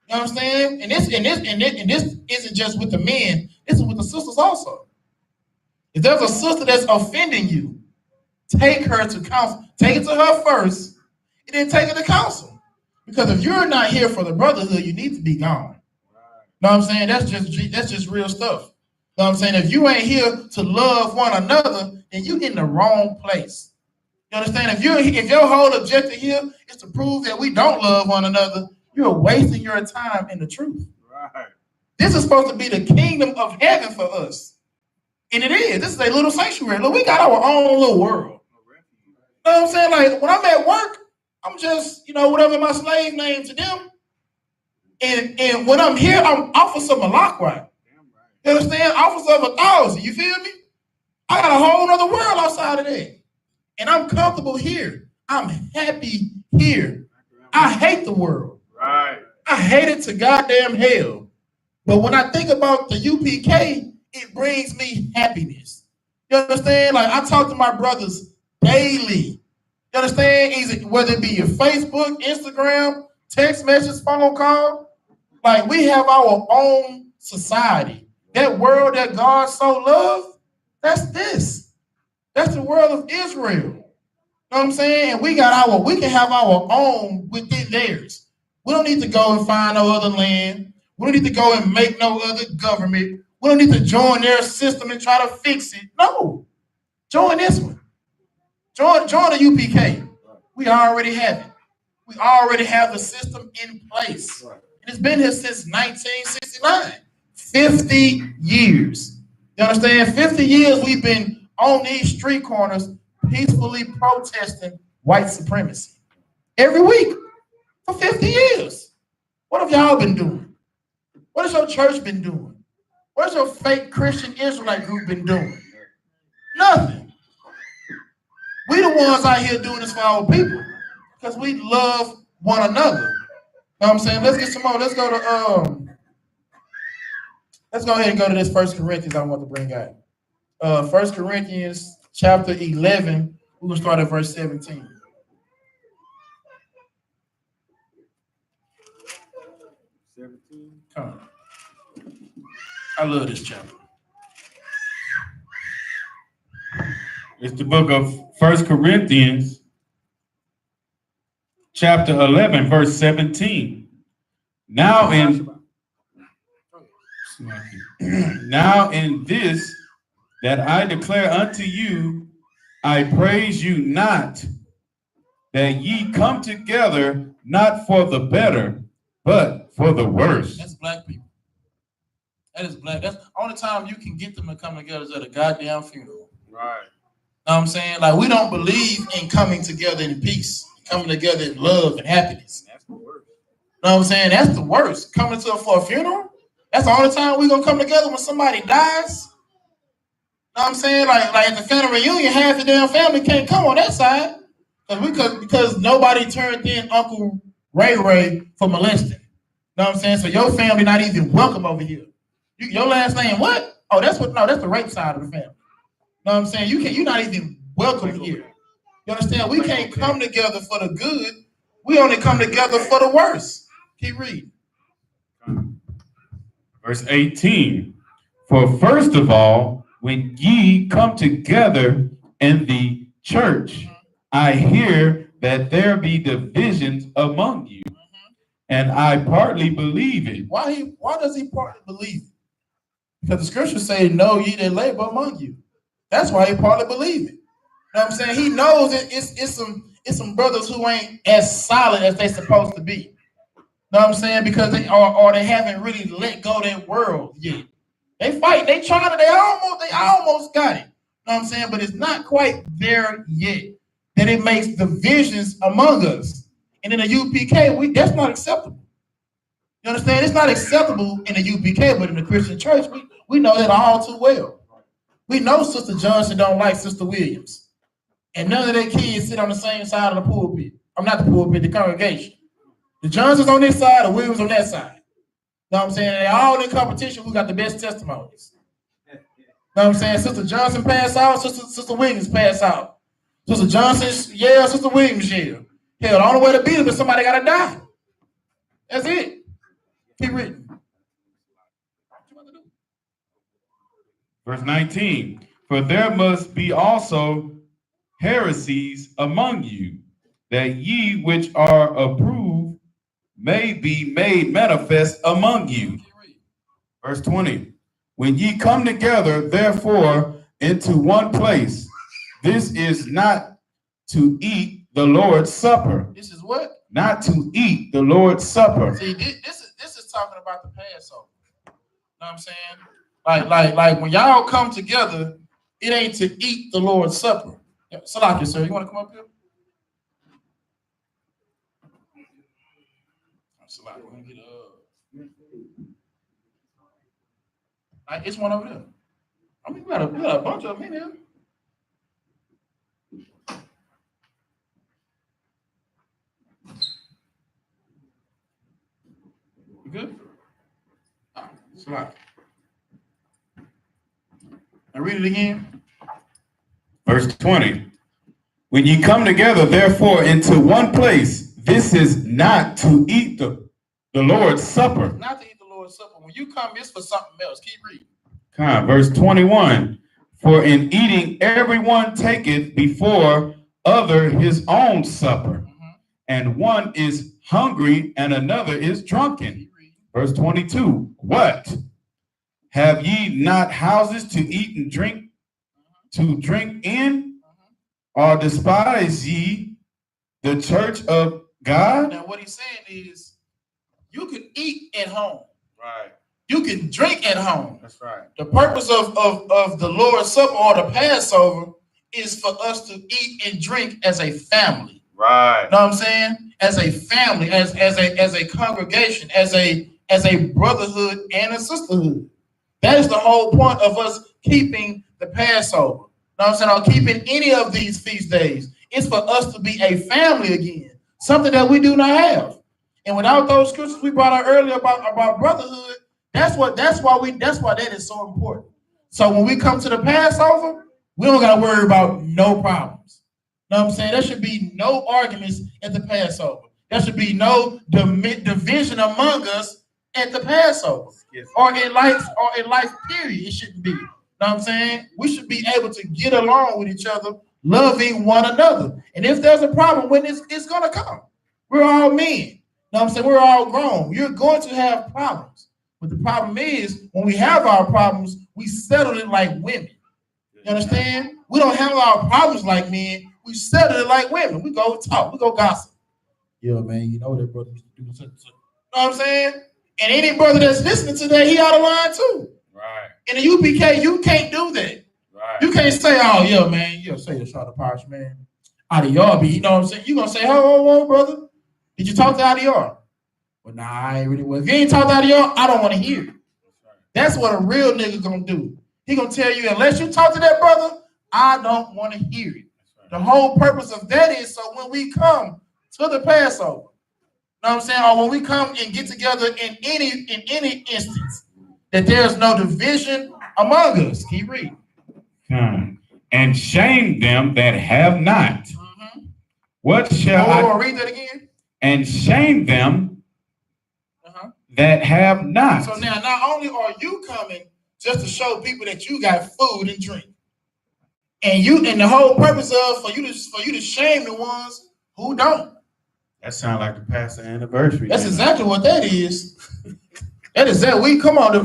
You know what I'm saying? And this isn't just with the men. This is with the sisters also. If there's a sister that's offending you, take her to counsel. Take it to her first. And then take it to counsel. Because if you're not here for the brotherhood, you need to be gone. Right. Know what I'm saying? That's just real stuff. You know what I'm saying? If you ain't here to love one another, then you in the wrong place. You understand? If your whole objective here is to prove that we don't love one another, you're wasting your time in the truth. Right. This is supposed to be the kingdom of heaven for us. And it is. This is a little sanctuary. Look, we got our own little world. You know what I'm saying? Like when I'm at work, I'm just, whatever my slave name to them. And when I'm here, I'm Officer Malachi. You understand? Officer of 1,000. You feel me? I got a whole other world outside of that. And I'm comfortable here. I'm happy here. I hate the world. Right. I hate it to goddamn hell. But when I think about the UPK, it brings me happiness. You understand? Like I talk to my brothers daily. You understand? Whether it be your Facebook, Instagram, text message, phone call. Like we have our own society. That world that God so loved, that's this. That's the world of Israel. You know what I'm saying? And we can have our own within theirs. We don't need to go and find no other land. We don't need to go and make no other government. We don't need to join their system and try to fix it. No. Join this one. Join the UPK. We already have it. We already have the system in place. And it's been here since 1969. 50 years. You understand? 50 years we've been on these street corners peacefully protesting white supremacy. Every week for 50 years. What have y'all been doing? What has your church been doing? What has your fake Christian Israelite group been doing? Nothing. We the ones out here doing this for our people because we love one another. You know what I'm saying? Let's get some more. Let's go ahead and go to this 1 Corinthians I want to bring out. 1 Corinthians chapter 11. We're going to start at verse 17. Come on. I love this chapter. It's the book of 1 Corinthians, chapter 11, verse 17. Now in this that I declare unto you, I praise you not, that ye come together not for the better, but for the worse. That's black people. That is black. That's the only time you can get them to come together is at a goddamn funeral. Right. Know what I'm saying? Like, we don't believe in coming together in peace, coming together in love and happiness. That's the worst. Know what I'm saying? That's the worst. Coming for a funeral? That's the only time we're going to come together when somebody dies? Know what I'm saying? Like at the family reunion, half the damn family can't come on that side because nobody turned in Uncle Ray for molesting. Know what I'm saying? So your family not even welcome over here. Your last name what? Oh, that's the rape side of the family. Know what I'm saying? You're not even welcome here. You understand? We can't come together for the good. We only come together for the worse. Keep reading. Verse 18. For first of all, when ye come together in the church, I hear that there be divisions among you, and I partly believe it. Why does he partly believe it? Because the scriptures say, know ye that labor among you. That's why he partly believe it. You know what I'm saying? He knows it's some brothers who ain't as solid as they supposed to be. You know what I'm saying? Because they haven't really let go of that world yet. They fight, they almost got it. You know what I'm saying? But it's not quite there yet. That it makes divisions among us. And in the UPK, that's not acceptable. You understand? It's not acceptable in the UPK, but in the Christian church, we know that all too well. We know Sister Johnson don't like Sister Williams. And none of their kids sit on the same side of the pulpit. I'm not the pulpit, the congregation. The Johnsons on this side, the Williams on that side. You know what I'm saying? They're all in competition who got the best testimonies. You know what I'm saying? Sister Johnson pass out, Sister Williams pass out. Sister Johnson, yeah, Sister Williams, yeah. Hell, the only way to beat them is somebody got to die. That's it. Keep reading. Verse 19. For there must be also heresies among you, that ye which are approved may be made manifest among you. Verse 20. When ye come together, therefore, into one place, this is not to eat the Lord's Supper. This is what? Not to eat the Lord's Supper. See, this is talking about the Passover. You know what I'm saying? Like when y'all come together, it ain't to eat the Lord's Supper. Salaki, sir, you want to come up here? Salaki, we're gonna get like it's one over there. I mean, we got a bunch of them in here. You good? Salaki. Now read it again. Verse 20. When ye come together, therefore, into one place, this is not to eat the Lord's Supper. Not to eat the Lord's Supper. When you come, it's for something else. Keep reading. Verse 21. For in eating, everyone taketh before other his own supper, and one is hungry and another is drunken. Verse 22. What? Have ye not houses to eat and drink, to drink in? Or despise ye the church of God? Now what he's saying is, you can eat at home. Right. You can drink at home. That's right. The purpose of the Lord's Supper or the Passover is for us to eat and drink as a family. Right. You know what I'm saying? As a family, as a congregation, as a brotherhood and a sisterhood. That is the whole point of us keeping the Passover. You know what I'm saying? Or keeping any of these feast days. It's for us to be a family again. Something that we do not have. And without those scriptures we brought out earlier about brotherhood, that's why that is so important. So when we come to the Passover, we don't gotta worry about no problems. You know what I'm saying? There should be no arguments at the Passover. There should be no division among us at the Passover. Yes. Or in life period. It shouldn't be. You know what I'm saying? We should be able to get along with each other, loving one another. And if there's a problem, when it's gonna come. We're all men. You know what I'm saying? We're all grown. You're going to have problems. But the problem is, when we have our problems, we settle it like women. You understand? We don't handle our problems like men. We settle it like women. We go talk. We go gossip. Yeah, man, you know that brother used to do such and such. You know what I'm saying? And any brother that's listening today, he out of line too. Right. In the UPK, you can't do that. Right. You can't say, oh, yeah, man, you say the shot of Posh, man. I.S.U.P.K, you know what I'm saying? You're going to say, oh, brother. Did you talk to I.S.U.P.K? Well, nah, I ain't really. Well, if you ain't talked to I.S.U.P.K, I don't want to hear it. That's what a real nigga gonna do. He gonna tell you, unless you talk to that brother, I don't want to hear it. The whole purpose of that is so when we come to the Passover, you know what I'm saying, or when we come and get together in any instance, that there's no division among us. Keep reading. And shame them that have not. What shall I read that again? And shame them that have not. So now, not only are you coming just to show people that you got food and drink, and the whole purpose of for you to shame the ones who don't. That sounds like the pastor anniversary. That's exactly what that is. That is that. We come on what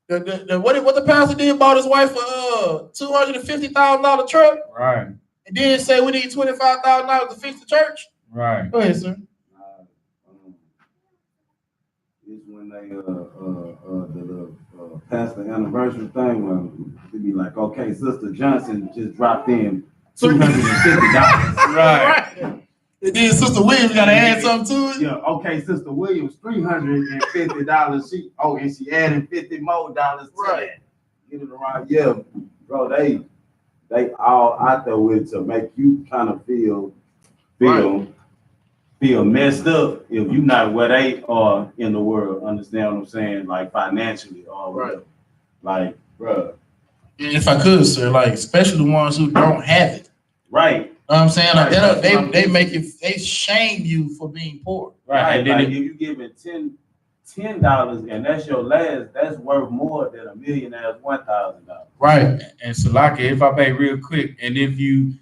the pastor did bought his wife for $250,000 truck. Right. And then say we need $25,000 to fix the church. Right. Go ahead, sir. It's when they the pastor anniversary thing when they be like, okay, Sister Johnson just dropped in $250. Right. And then Sister Williams gotta add something to it. Yeah, okay, Sister Williams, $350. She added $50 more to that. Get it around. Yeah, bro, they all out there with it to make you kind of feel messed up if you're not where they are in the world. Understand what I'm saying? Like financially or whatever. Like, bro. If I could, sir, like especially the ones who don't have it. Right. You know what I'm saying? Like they shame you for being poor. Right. And then if you give it $10 and that's your last, that's worth more than a millionaire's $1,000. Right. And Salaki, if I may real quick, and if you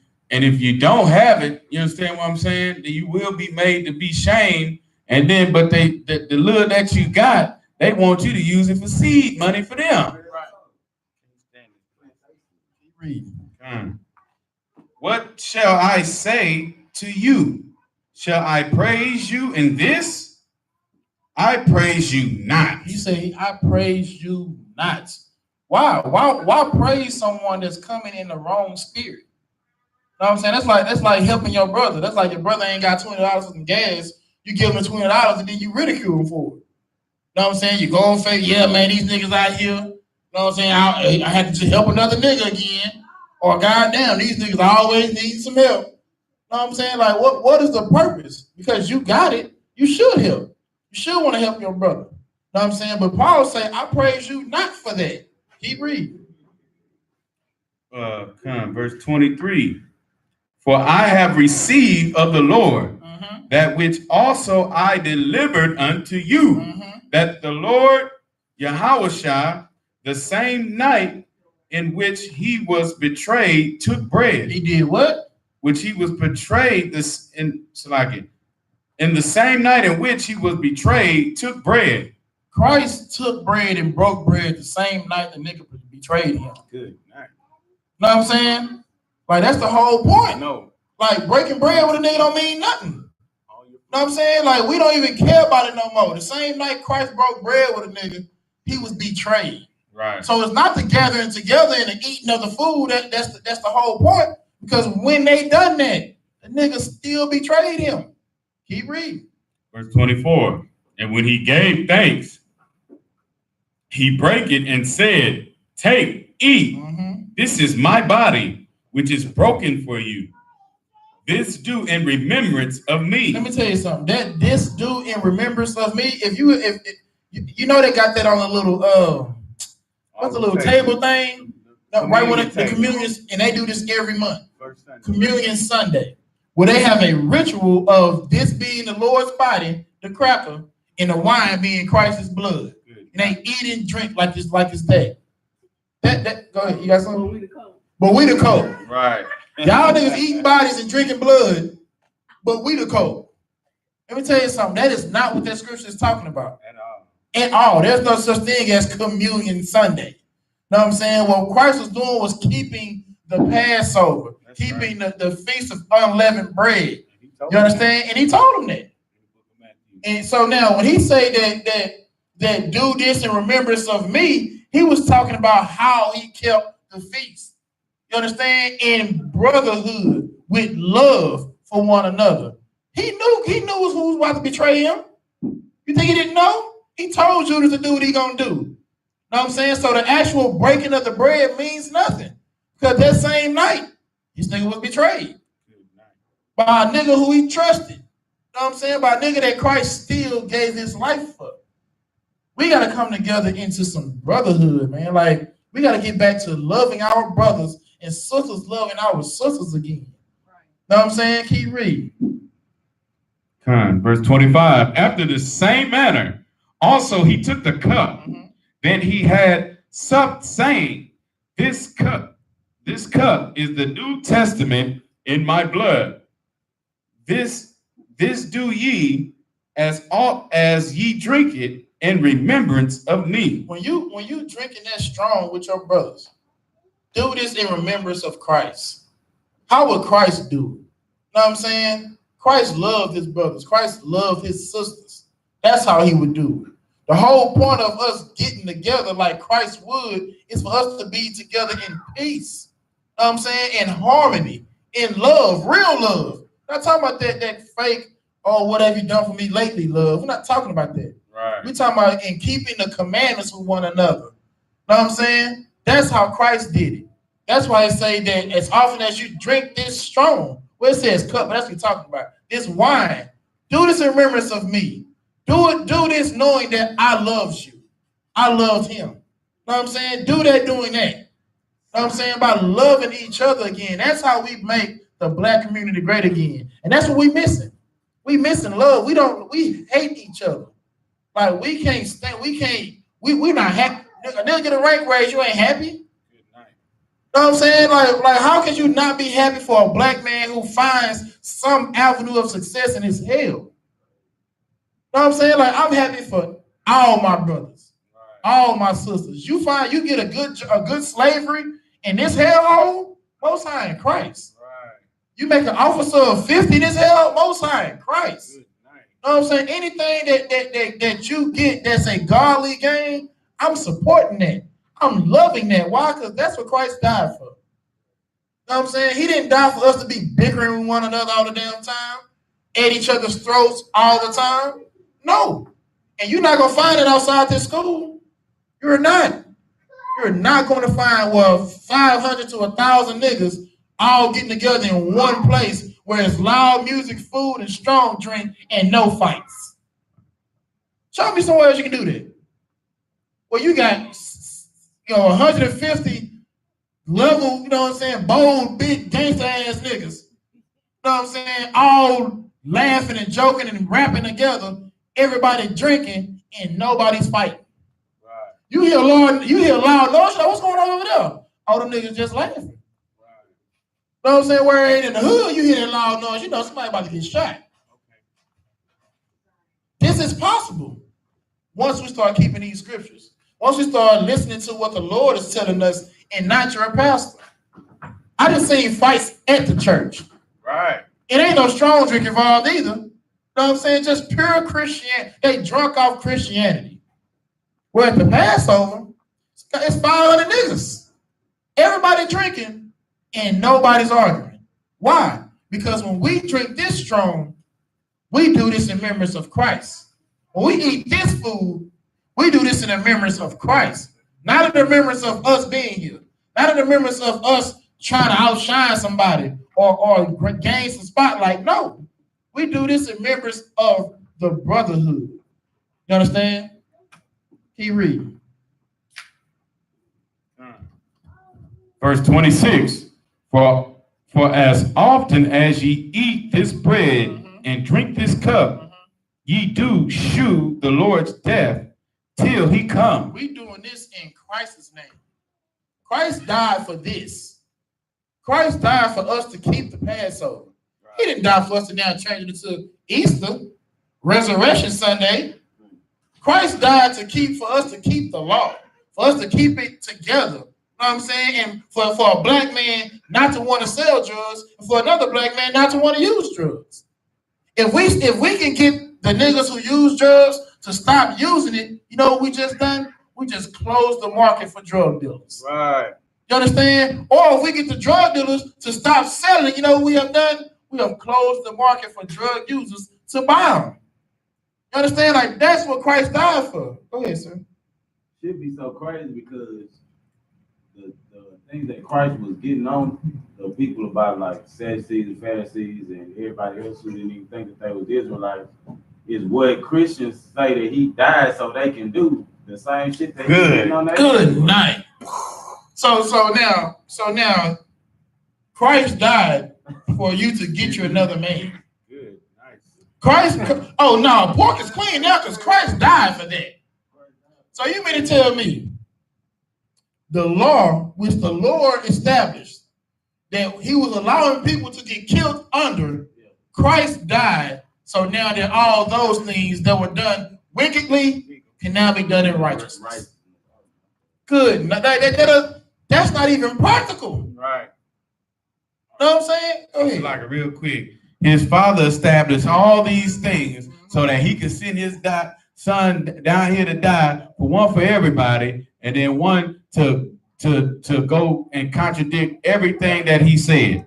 don't have it, you understand what I'm saying? Then you will be made to be shamed. And then, but the little that you got, they want you to use it for seed money for them. Read. What shall I say to you? Shall I praise you in this? I praise you not. He said, I praise you not. Why praise someone that's coming in the wrong spirit? You know what I'm saying? That's like helping your brother. That's like your brother ain't got $20 for some gas. You give him $20 and then you ridicule him for it. You know what I'm saying? You go and say, yeah, man, these niggas out here. You know what I'm saying? I had to help another nigga again. Or goddamn, these niggas always need some help. You know what I'm saying? Like, what is the purpose? Because you got it, you should help. You should want to help your brother. You know what I'm saying? But Paul say, I praise you not for that. Keep reading. Verse 23. For I have received of the Lord that which also I delivered unto you, that the Lord Yahushua, the same night in which he was betrayed, took bread. He did what? Which he was betrayed, in the same night in which he was betrayed, took bread. Christ took bread and broke bread the same night the nigga betrayed him. Good night. Know what I'm saying? Like, that's the whole point. No. Like, breaking bread with a nigga don't mean nothing. Know what I'm saying? Like, we don't even care about it no more. The same night Christ broke bread with a nigga, he was betrayed. Right. So it's not the gathering together and the eating of the food. That's the whole point. Because when they done that, the nigga still betrayed him. Keep reading. Verse 24. And when he gave thanks, he brake it and said, take, eat. This is my body, which is broken for you. This do in remembrance of me. Let me tell you something. This do in remembrance of me. If you know they got that on a little what's the little table thing? Right when the communion, and they do this every month. Communion Sunday, where they have a ritual of this being the Lord's body, the cracker, and the wine being Christ's blood. And they eat and drink like it's that. That go ahead. You got something? But we the cold. Right. Y'all niggas eating bodies and drinking blood, but we the cold. Let me tell you something. That is not what that scripture is talking about. At all. There's no such thing as Communion Sunday. Know what I'm saying? What Christ was doing was keeping the Passover, keeping the Feast of Unleavened Bread. You understand? And he told them that. And so now when he say that do this in remembrance of me, he was talking about how he kept the feast. You understand? In brotherhood, with love for one another. He knew who was about to betray him. You think he didn't know? He told Judas to do what he gonna do. Know what I'm saying? So the actual breaking of the bread means nothing. Because that same night, this nigga was betrayed by a nigga who he trusted. Know what I'm saying? By a nigga that Christ still gave his life for. We got to come together into some brotherhood, man. Like, we got to get back to loving our brothers and sisters loving our sisters again. Know what I'm saying? Keep reading. Verse 25. After the same manner, also he took the cup. Then he had supped, saying, This cup is the New Testament in my blood. This do ye as oft as ye drink it in remembrance of me. When you drinking that strong with your brothers, do this in remembrance of Christ. How would Christ do it? Know what I'm saying? Christ loved his brothers. Christ loved his sisters. That's how he would do it. The whole point of us getting together like Christ would is for us to be together in peace. Know what I'm saying? In harmony, in love, real love. Not talking about that fake, oh, what have you done for me lately, love. We're not talking about that. Right. We're talking about in keeping the commandments with one another. Know what I'm saying? That's how Christ did it. That's why I say that as often as you drink this strong, well, it says cup, but that's what we're talking about. This wine. Do this in remembrance of me. Do this knowing that I loved you. I loved him. Know what I'm saying? Do that doing that. Know what I'm saying? By loving each other again. That's how we make the black community great again. And that's what we missing. We missing love. We hate each other. Like we're not happy. A nigga get a rank raise, you ain't happy. Know what I'm saying? Like how can you not be happy for a black man who finds some avenue of success in his hell? Know what I'm saying? Like, I'm happy for all my brothers, all my sisters. You get a good slavery in this hellhole, Most High in Christ. Right. You make an officer of 50 in this hell, Most High in Christ. Good night. You know what I'm saying? Anything that you get that's a godly gain, I'm supporting that. I'm loving that. Why? Because that's what Christ died for. You know what I'm saying? He didn't die for us to be bickering with one another all the damn time, at each other's throats all the time. No. And you're not going to find it outside this school. You're not. You're not going to find, 500 to 1,000 niggas all getting together in one place where it's loud music, food, and strong drink, and no fights. Show me somewhere else you can do that. Well, you got 150 level, you know what I'm saying, bold, big, gangster ass niggas. You know what I'm saying? All laughing and joking and rapping together, everybody drinking, and nobody's fighting. Right. You hear loud noise, like, what's going on over there? All them niggas just laughing. Right. You know what I'm saying? Where it ain't in the hood, you hear that loud noise, you know somebody about to get shot. Okay. This is possible once we start keeping these scriptures. Once we start listening to what the Lord is telling us and not your pastor. I done seen fights at the church. Right. It ain't no strong drink involved either. You know what I'm saying? Just pure Christianity. They drunk off Christianity. Where at the Passover, it's 500 niggas. Everybody drinking and nobody's arguing. Why? Because when we drink this strong, we do this in remembrance of Christ. When we eat this food, we do this in remembrance of Christ. Not in remembrance of us being here. Not in remembrance of us trying to outshine somebody or gain some spotlight. No. We do this in remembrance of the brotherhood. You understand? Keep reading. Verse 26. For as often as ye eat this bread and drink this cup, ye do shew the Lord's death till he come. We doing this in Christ's name. Christ died for this. Christ died for us to keep the Passover. Right. He didn't die for us to now change it into Easter, Resurrection Sunday. Christ died for us to keep the law, for us to keep it together. You know what I'm saying? And for a black man not to want to sell drugs, and for another black man not to want to use drugs. If we can get the niggas who use drugs to stop using it, you know what we just done? We just closed the market for drug dealers. Right. You understand? Or if we get the drug dealers to stop selling, you know what we have done? We have closed the market for drug users to buy them. You understand? Like, that's what Christ died for. Go ahead, sir. Should be so crazy because the things that Christ was getting on the people about, like Sadducees and Pharisees and everybody else who didn't even think that they was Israelites, is what Christians say that he died so they can do the same shit that he did on that. Good night. So now Christ died for you to get you another man. Good, nice. Christ, oh no, pork is clean now because Christ died for that. So you mean to tell me the law which the Lord established that he was allowing people to get killed under, Christ died, so now that all those things that were done wickedly can now be done in righteousness. Good. Now, that's not even practical. Right. You know what I'm saying? Go ahead. Like real quick. His father established all these things so that he could send his son down here to die, for one for everybody, and then one to go and contradict everything that he said.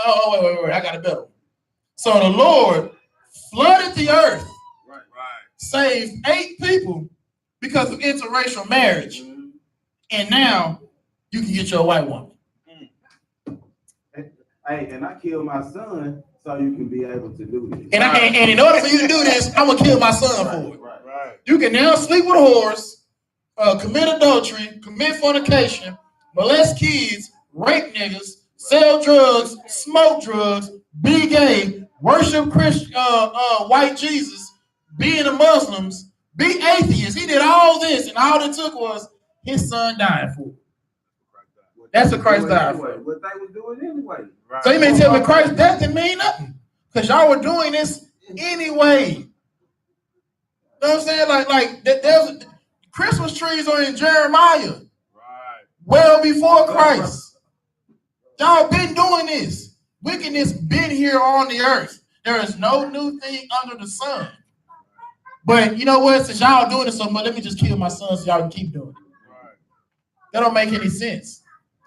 Oh, wait. I got a better one. So the Lord flooded the earth, saved 8 people because of interracial marriage. And now you can get your white woman. Hey, and I killed my son so you can be able to do this. And in order for you to do this, I'm gonna kill my son for it. Right. You can now sleep with whores, commit adultery, commit fornication, molest kids, rape niggas, sell drugs, smoke drugs, be gay, worship Christian, white Jesus, be in the Muslims, be atheist. He did all this, and all it took was his son dying for it. That's what Christ died for. What they were doing anyway. Right. So you may tell me Christ's death didn't mean nothing because y'all were doing this anyway. You know what I'm saying? Like there's Christmas trees are in Jeremiah. Right. well before Christ. Y'all been doing this. Wickedness been here on the earth. There is no new thing under the sun. But you know what? Since y'all doing it so much, let me just kill my son so y'all can keep doing it. That don't make any sense.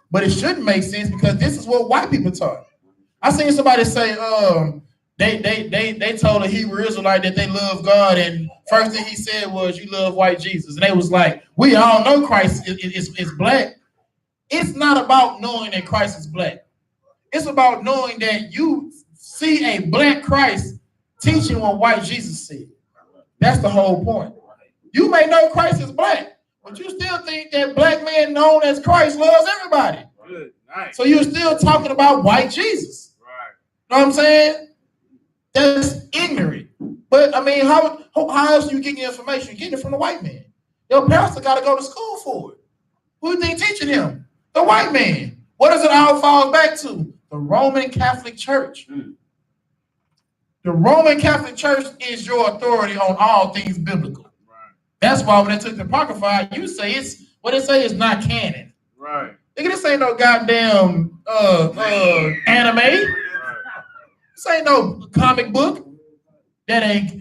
But it shouldn't make sense because this is what white people taught. I seen somebody say, they told a Hebrew Israelite that they love God, and first thing he said was, "You love white Jesus," and they was like, "We all know Christ is black." It's not about knowing that Christ is black. It's about knowing that you see a black Christ teaching what white Jesus said. That's the whole point. You may know Christ is black, but you still think that black man known as Christ loves everybody. Good. Nice. So you're still talking about white Jesus. Right. Know what I'm saying? That's ignorant. But I mean, how else are you getting your information? You're getting it from the white man. Your pastor got to go to school for it. Who do you think teaching him? The white man. What does it all fall back to? The Roman Catholic Church. The Roman Catholic Church is your authority on all things biblical. Right. That's why when they took the Apocrypha, you say it's what they say is not canon. Right. Nigga, this ain't no goddamn anime. Right. This ain't no comic book. Stan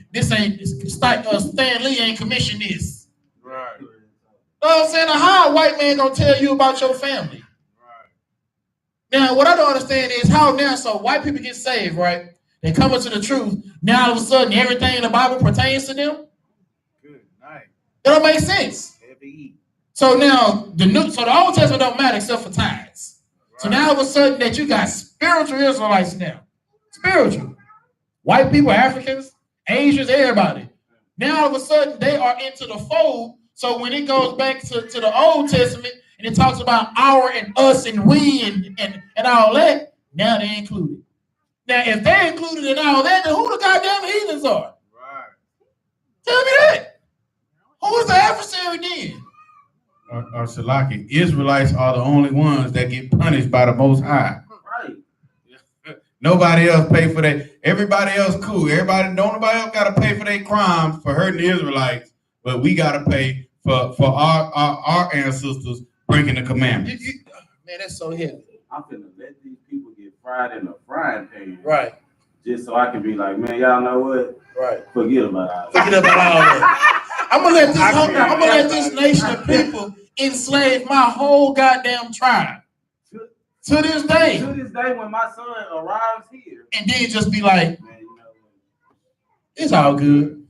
Lee ain't commissioned this. Right. Know what I'm saying? Now, how a white man gonna tell you about your family? Right. Now, what I don't understand is how now, so white people get saved, right? They come into the truth. Now all of a sudden, everything in the Bible pertains to them. Good night. That don't make sense. Heavy. So now the Old Testament don't matter except for tithes. Right. So now all of a sudden that you got spiritual Israelites now, spiritual, white people, Africans, Asians, everybody. Now all of a sudden they are into the fold. So when it goes back to the Old Testament and it talks about our and us and we and all that, now they included. Now, if they're included in all that, then who the goddamn heathens are? Right. Tell me that. Who's the adversary then? Or Shalaki, Israelites are the only ones that get punished by the Most High. Right. Nobody else pay for that. Everybody else cool. Nobody else got to pay for their crimes for hurting the Israelites, but we got to pay for our ancestors breaking the commandments. Man, that's so heavy. I'm finna let these people get fried in a frying pan. Right. Just so I can be like, man, y'all know what? Right. Forget about all that. I'm gonna let this nation of people enslave my whole goddamn tribe. To this day. To this day when my son arrives here. And then just be like, man, you know what? It's all good.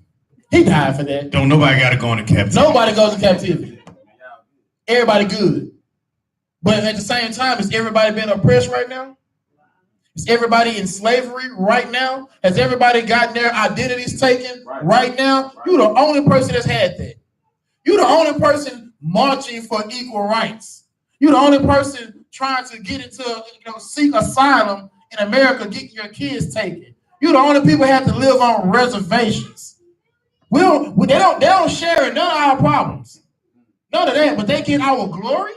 He died for that. Don't nobody gotta go into captivity. Nobody goes to captivity. Everybody good. But at the same time, is everybody being oppressed right now? Is everybody in slavery right now? Has everybody gotten their identities taken right now? You're the only person that's had that. You're the only person marching for equal rights. You're the only person trying to get into, seek asylum in America, getting your kids taken. You're the only people who have to live on reservations. They don't share in none of our problems. None of that, but they get our glory.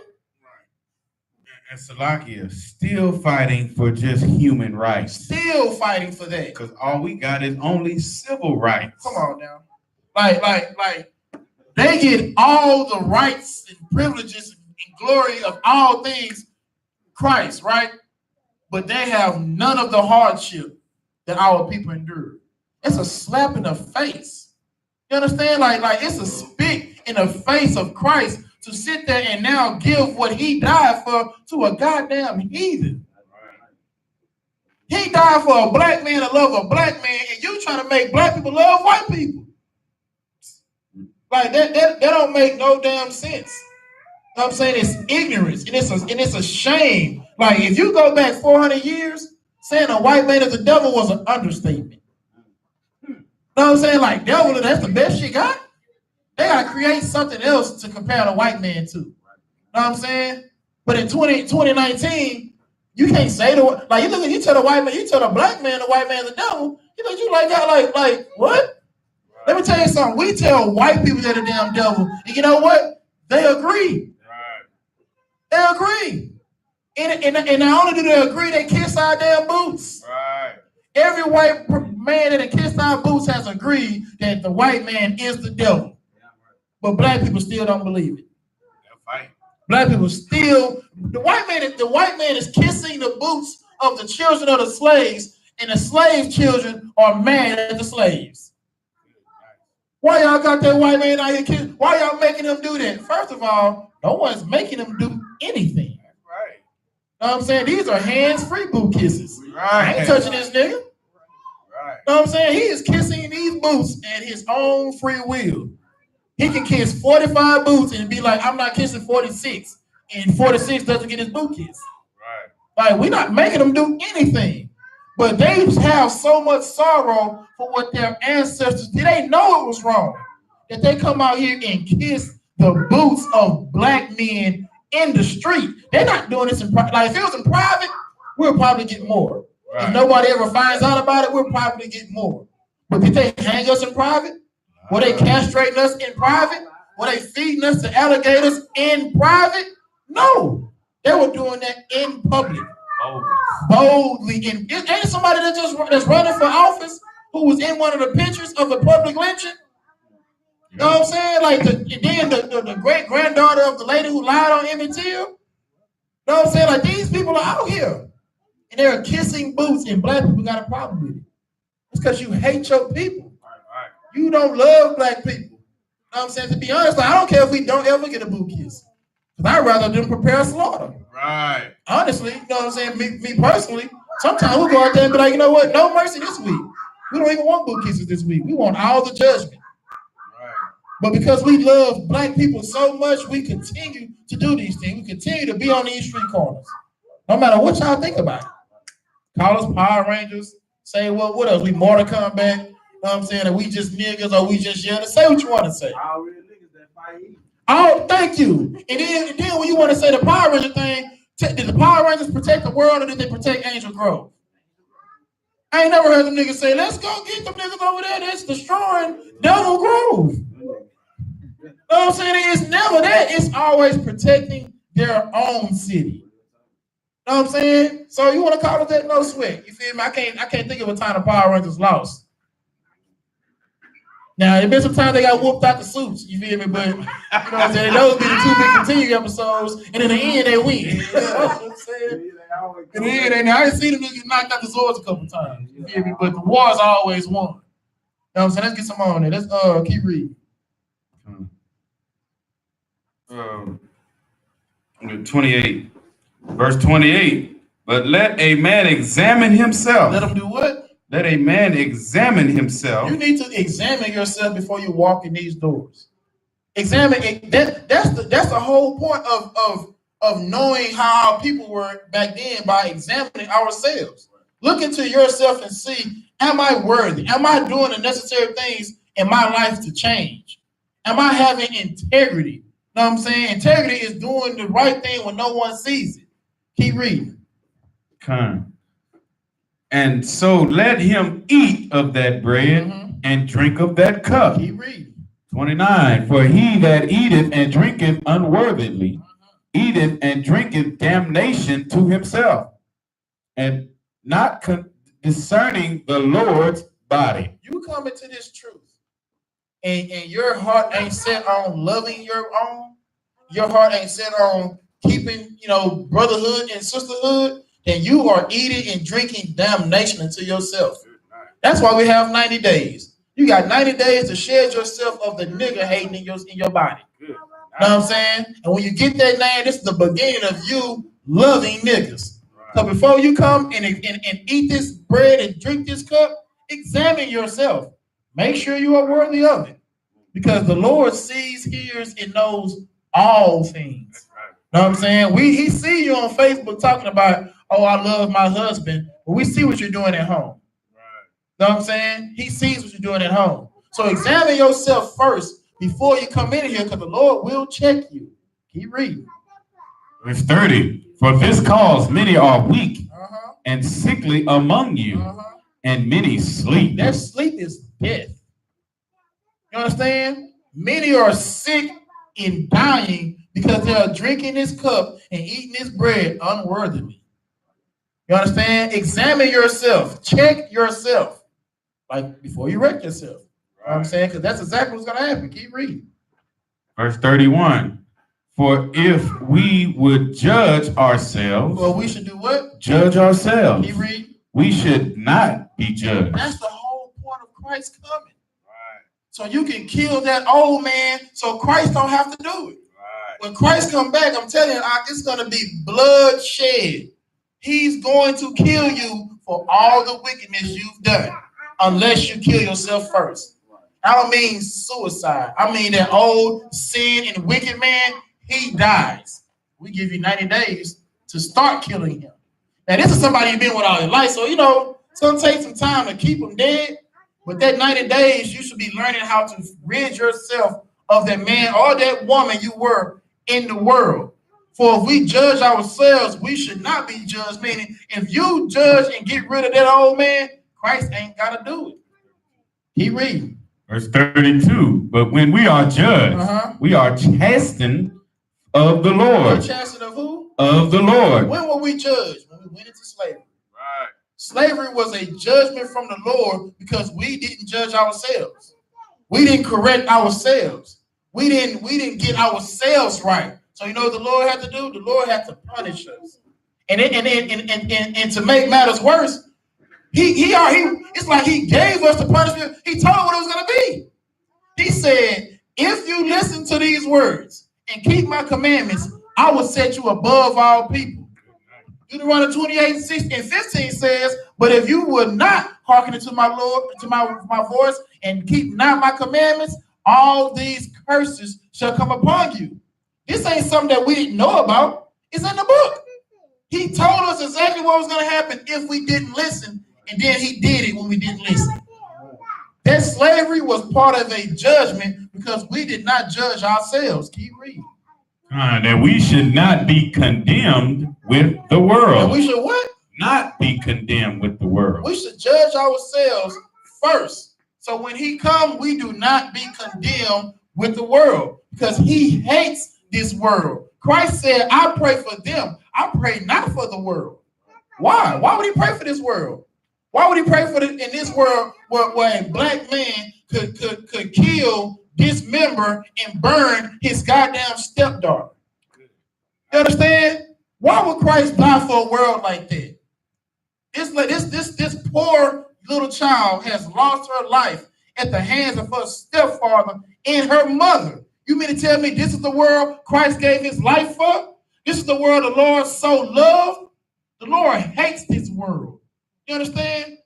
And Salakia still fighting for just human rights. Still fighting for that. Because all we got is only civil rights. Come on now. Like they get all the rights and privileges and glory of all things Christ, right? But they have none of the hardship that our people endure. It's a slap in the face. You understand? Like it's a spit in the face of Christ to sit there and now give what he died for to a goddamn heathen. He died for a black man to love a black man, and you trying to make black people love white people. Like that don't make no damn sense. You know what I'm saying? It's ignorance, and it's a shame. Like if you go back 400 years, saying a white man is the devil was an understatement. You know what I'm saying? Like devil, that's the best you got. They gotta create something else to compare the white man to. You know what I'm saying? But in 2019, you can't say you tell the white man, you tell the black man the white man's the devil. You like that, like what? Let me tell you something. We tell white people they're the damn devil, and you know what? They agree. They agree. And not only do they agree, they kiss our damn boots. Right. Every white man that kissed our boots has agreed that the white man is the devil. But black people still don't believe it. Black people still, the white man is kissing the boots of the children of the slaves, and the slave children are mad at the slaves. Why y'all got that white man out here kissing? Why y'all making them do that? First of all, no one's making them do anything. Right. Know what I'm saying? These are hands-free boot kisses. Right. I ain't touching this nigga. Right. Know what I'm saying? He is kissing these boots at his own free will. He can kiss 45 boots and be like, I'm not kissing 46. And 46 doesn't get his boot kissed. Right. Like, we're not making them do anything. But they have so much sorrow for what their ancestors did. They know it was wrong. That they come out here and kiss the boots of black men in the street. They're not doing this in private. Like, if it was in private, we'll probably get more. Right. If nobody ever finds out about it, we'll probably get more. But did they hang us in private? Were they castrating us in private? Were they feeding us to alligators in private? No. They were doing that in public. Boldly. And ain't somebody that's running for office who was in one of the pictures of the public lynching? You know what I'm saying? Like, the great-granddaughter of the lady who lied on Emmett Till. You know what I'm saying? Like, these people are out here. And they're kissing boots, and black people got a problem with it. It's because you hate your people. You don't love black people. You know what I'm saying? To be honest, like, I don't care if we don't ever get a boot kiss. Because I'd rather them prepare a slaughter. Right. Honestly, you know what I'm saying? Me personally, sometimes we'll go out there and be like, you know what? No mercy this week. We don't even want boot kisses this week. We want all the judgment. Right. But because we love black people so much, we continue to do these things. We continue to be on these street corners. No matter what y'all think about it. Call us Power Rangers. Say, well, what else? We Mortal Kombat. You know what I'm saying? Are we just niggas or we just yelling? Say what you want to say. All real niggas that fight. Oh, thank you. And then when you want to say the Power Ranger thing, did the Power Rangers protect the world or did they protect Angel Grove? I ain't never heard them niggas say, let's go get them niggas over there that's destroying Devil Grove. You know what I'm saying? It's never that. It's always protecting their own city. You know what I'm saying? So you want to call it that? No sweat. You feel me? I can't think of a time the Power Rangers lost. Now, there been some time they got whooped out the suits, you feel me? But, you know what I'm saying? Those be the two big continue episodes, and in the end, they win. You know what I'm saying? In the end, I ain't seen them niggas knocked out the swords a couple times, you feel me? But the wars always won. You know what I'm saying? Let's get some on there. Let's keep reading. 28. Verse 28. But let a man examine himself. Let him do what? Let a man examine himself. You need to examine yourself before you walk in these doors. Examine it. That's the whole point of knowing how our people were back then, by examining ourselves. Look into yourself and see, am I worthy? Am I doing the necessary things in my life to change? Am I having integrity? You know what I'm saying? Integrity is doing the right thing when no one sees it. Keep reading. And so let him eat of that bread and drink of that cup. Keep reading. 29. For he that eateth and drinketh unworthily, eateth and drinketh damnation to himself, and not discerning the Lord's body. You come into this truth, and your heart ain't set on loving your own. Your heart ain't set on keeping, brotherhood and sisterhood. And you are eating and drinking damnation into yourself. That's why we have 90 days. You got 90 days to shed yourself of the nigger hating in your body. You know what I'm saying? And when you get that name, this is the beginning of you loving niggas. So before you come and eat this bread and drink this cup, examine yourself. Make sure you are worthy of it. Because the Lord sees, hears, and knows all things. You know what I'm saying? He see you on Facebook talking about, oh, I love my husband, but we see what you're doing at home. Right. You know what I'm saying? He sees what you're doing at home. So examine yourself first before you come in here, because the Lord will check you. Keep reading. Verse 30. For this cause many are weak and sickly among you, and many sleep. That sleep is death. You understand? Many are sick and dying because they are drinking this cup and eating this bread unworthily. You understand? Examine yourself. Check yourself. Like before you wreck yourself. You know what I'm saying? Because that's exactly what's going to happen. Keep reading. Verse 31. For if we would judge ourselves, well, we should do what? Judge ourselves. Can you read? We should not be judged. That's the whole point of Christ coming. Right. So you can kill that old man, so Christ don't have to do it. Right. When Christ come back, I'm telling you, it's going to be bloodshed. He's going to kill you for all the wickedness you've done, unless you kill yourself first. I don't mean suicide. I mean that old sin and wicked man, he dies. We give you 90 days to start killing him. Now, this is somebody you've been with all your life, so, it's going to take some time to keep him dead. But that 90 days, you should be learning how to rid yourself of that man or that woman you were in the world. For if we judge ourselves, we should not be judged. Meaning, if you judge and get rid of that old man, Christ ain't got to do it. Keep reading. Verse 32, but when we are judged, we are chastened of the Lord. We're chastened of who? Of the Lord. When were we judged? When we went into slavery. Right. Slavery was a judgment from the Lord because we didn't judge ourselves. We didn't correct ourselves. We didn't get ourselves right. So you know what the Lord had to do? The Lord had to punish us. And to make matters worse, it's like he gave us the punishment. He told us what it was going to be. He said, if you listen to these words and keep my commandments, I will set you above all people. Deuteronomy 28:16-15 says, but if you will not hearken to my Lord, to my voice, and keep not my commandments, all these curses shall come upon you. This ain't something that we didn't know about. It's in the book. He told us exactly what was going to happen if we didn't listen, and then he did it when we didn't listen. That slavery was part of a judgment because we did not judge ourselves. Keep reading. That we should not be condemned with the world. And we should what? Not be condemned with the world. We should judge ourselves first. So when he comes, we do not be condemned with the world because he hates this world. Christ said, I pray for them. I pray not for the world. Why? Why would he pray for this world? Why would he pray for in this world where a black man could kill, dismember, and burn his goddamn stepdaughter? You understand? Why would Christ die for a world like that? This poor little child has lost her life at the hands of her stepfather and her mother. You mean to tell me this is the world Christ gave his life for? This is the world the Lord so loved? The Lord hates this world. You understand?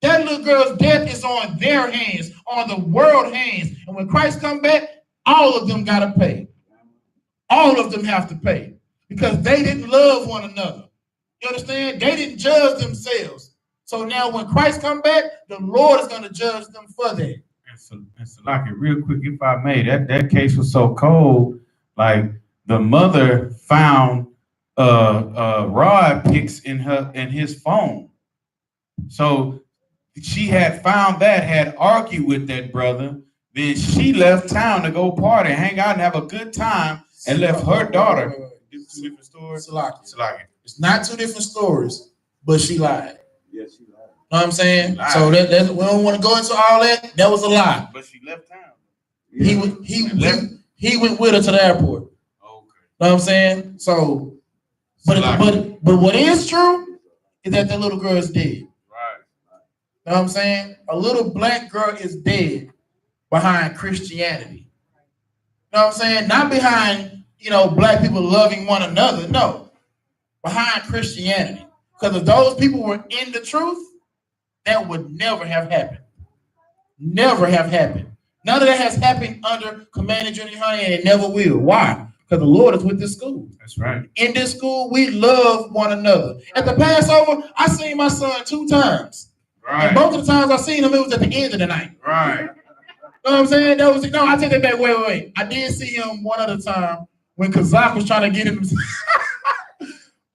That little girl's death is on their hands, on the world's hands. And when Christ comes back, all of them got to pay. All of them have to pay because they didn't love one another. You understand? They didn't judge themselves. So now when Christ comes back, the Lord is going to judge them for that. And so like it real quick, if I may, that case was so cold, like the mother found rod picks in his phone. So she had found that, had argued with that brother. Then she left town to go party, hang out, and have a good time, and left her daughter. Two different stories. It's not two different stories, but she lied. Yes, she lied. Know what I'm saying? So that we don't want to go into all that. That was a lie. But she left town. Yeah. He went with her to the airport. Okay. Know what I'm saying? So, but what is true is that the little girl is dead. Right. Know what I'm saying? A little black girl is dead behind Christianity. Know what I'm saying? Not behind, black people loving one another. No. Behind Christianity. Because if those people were in the truth, that would never have happened. Never have happened. None of that has happened under Commander Junior Honey, and it never will. Why? Because the Lord is with this school. That's right. In this school, we love one another. At the Passover, I seen my son 2 times. Right. And both of the times I seen him, it was at the end of the night. Right. You know what I'm saying? I take that back. Wait. I did see him one other time when Kazak was trying to get him.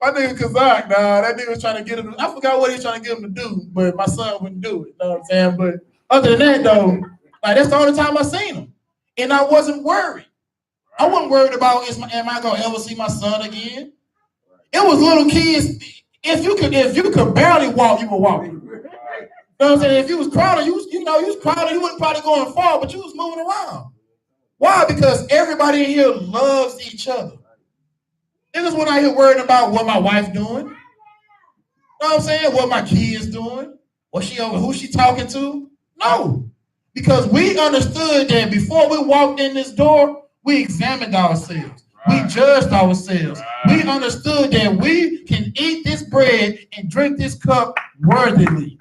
My nigga Kazak, that nigga was trying to get him. I forgot what he was trying to get him to do, but my son wouldn't do it. You know what I'm saying? But other than that, though, that's the only time I seen him. And I wasn't worried. I wasn't worried about, am I going to ever see my son again? It was little kids. If you could barely walk, you would walk. You know what I'm saying? If you was crawling, you was crawling, you wasn't probably going far, but you was moving around. Why? Because everybody in here loves each other. Niggas went out here worrying about what my wife doing. You know what I'm saying? What my kids doing? What she over? Who she talking to? No, because we understood that before we walked in this door, we examined ourselves. Right. We judged ourselves. Right. We understood that we can eat this bread and drink this cup worthily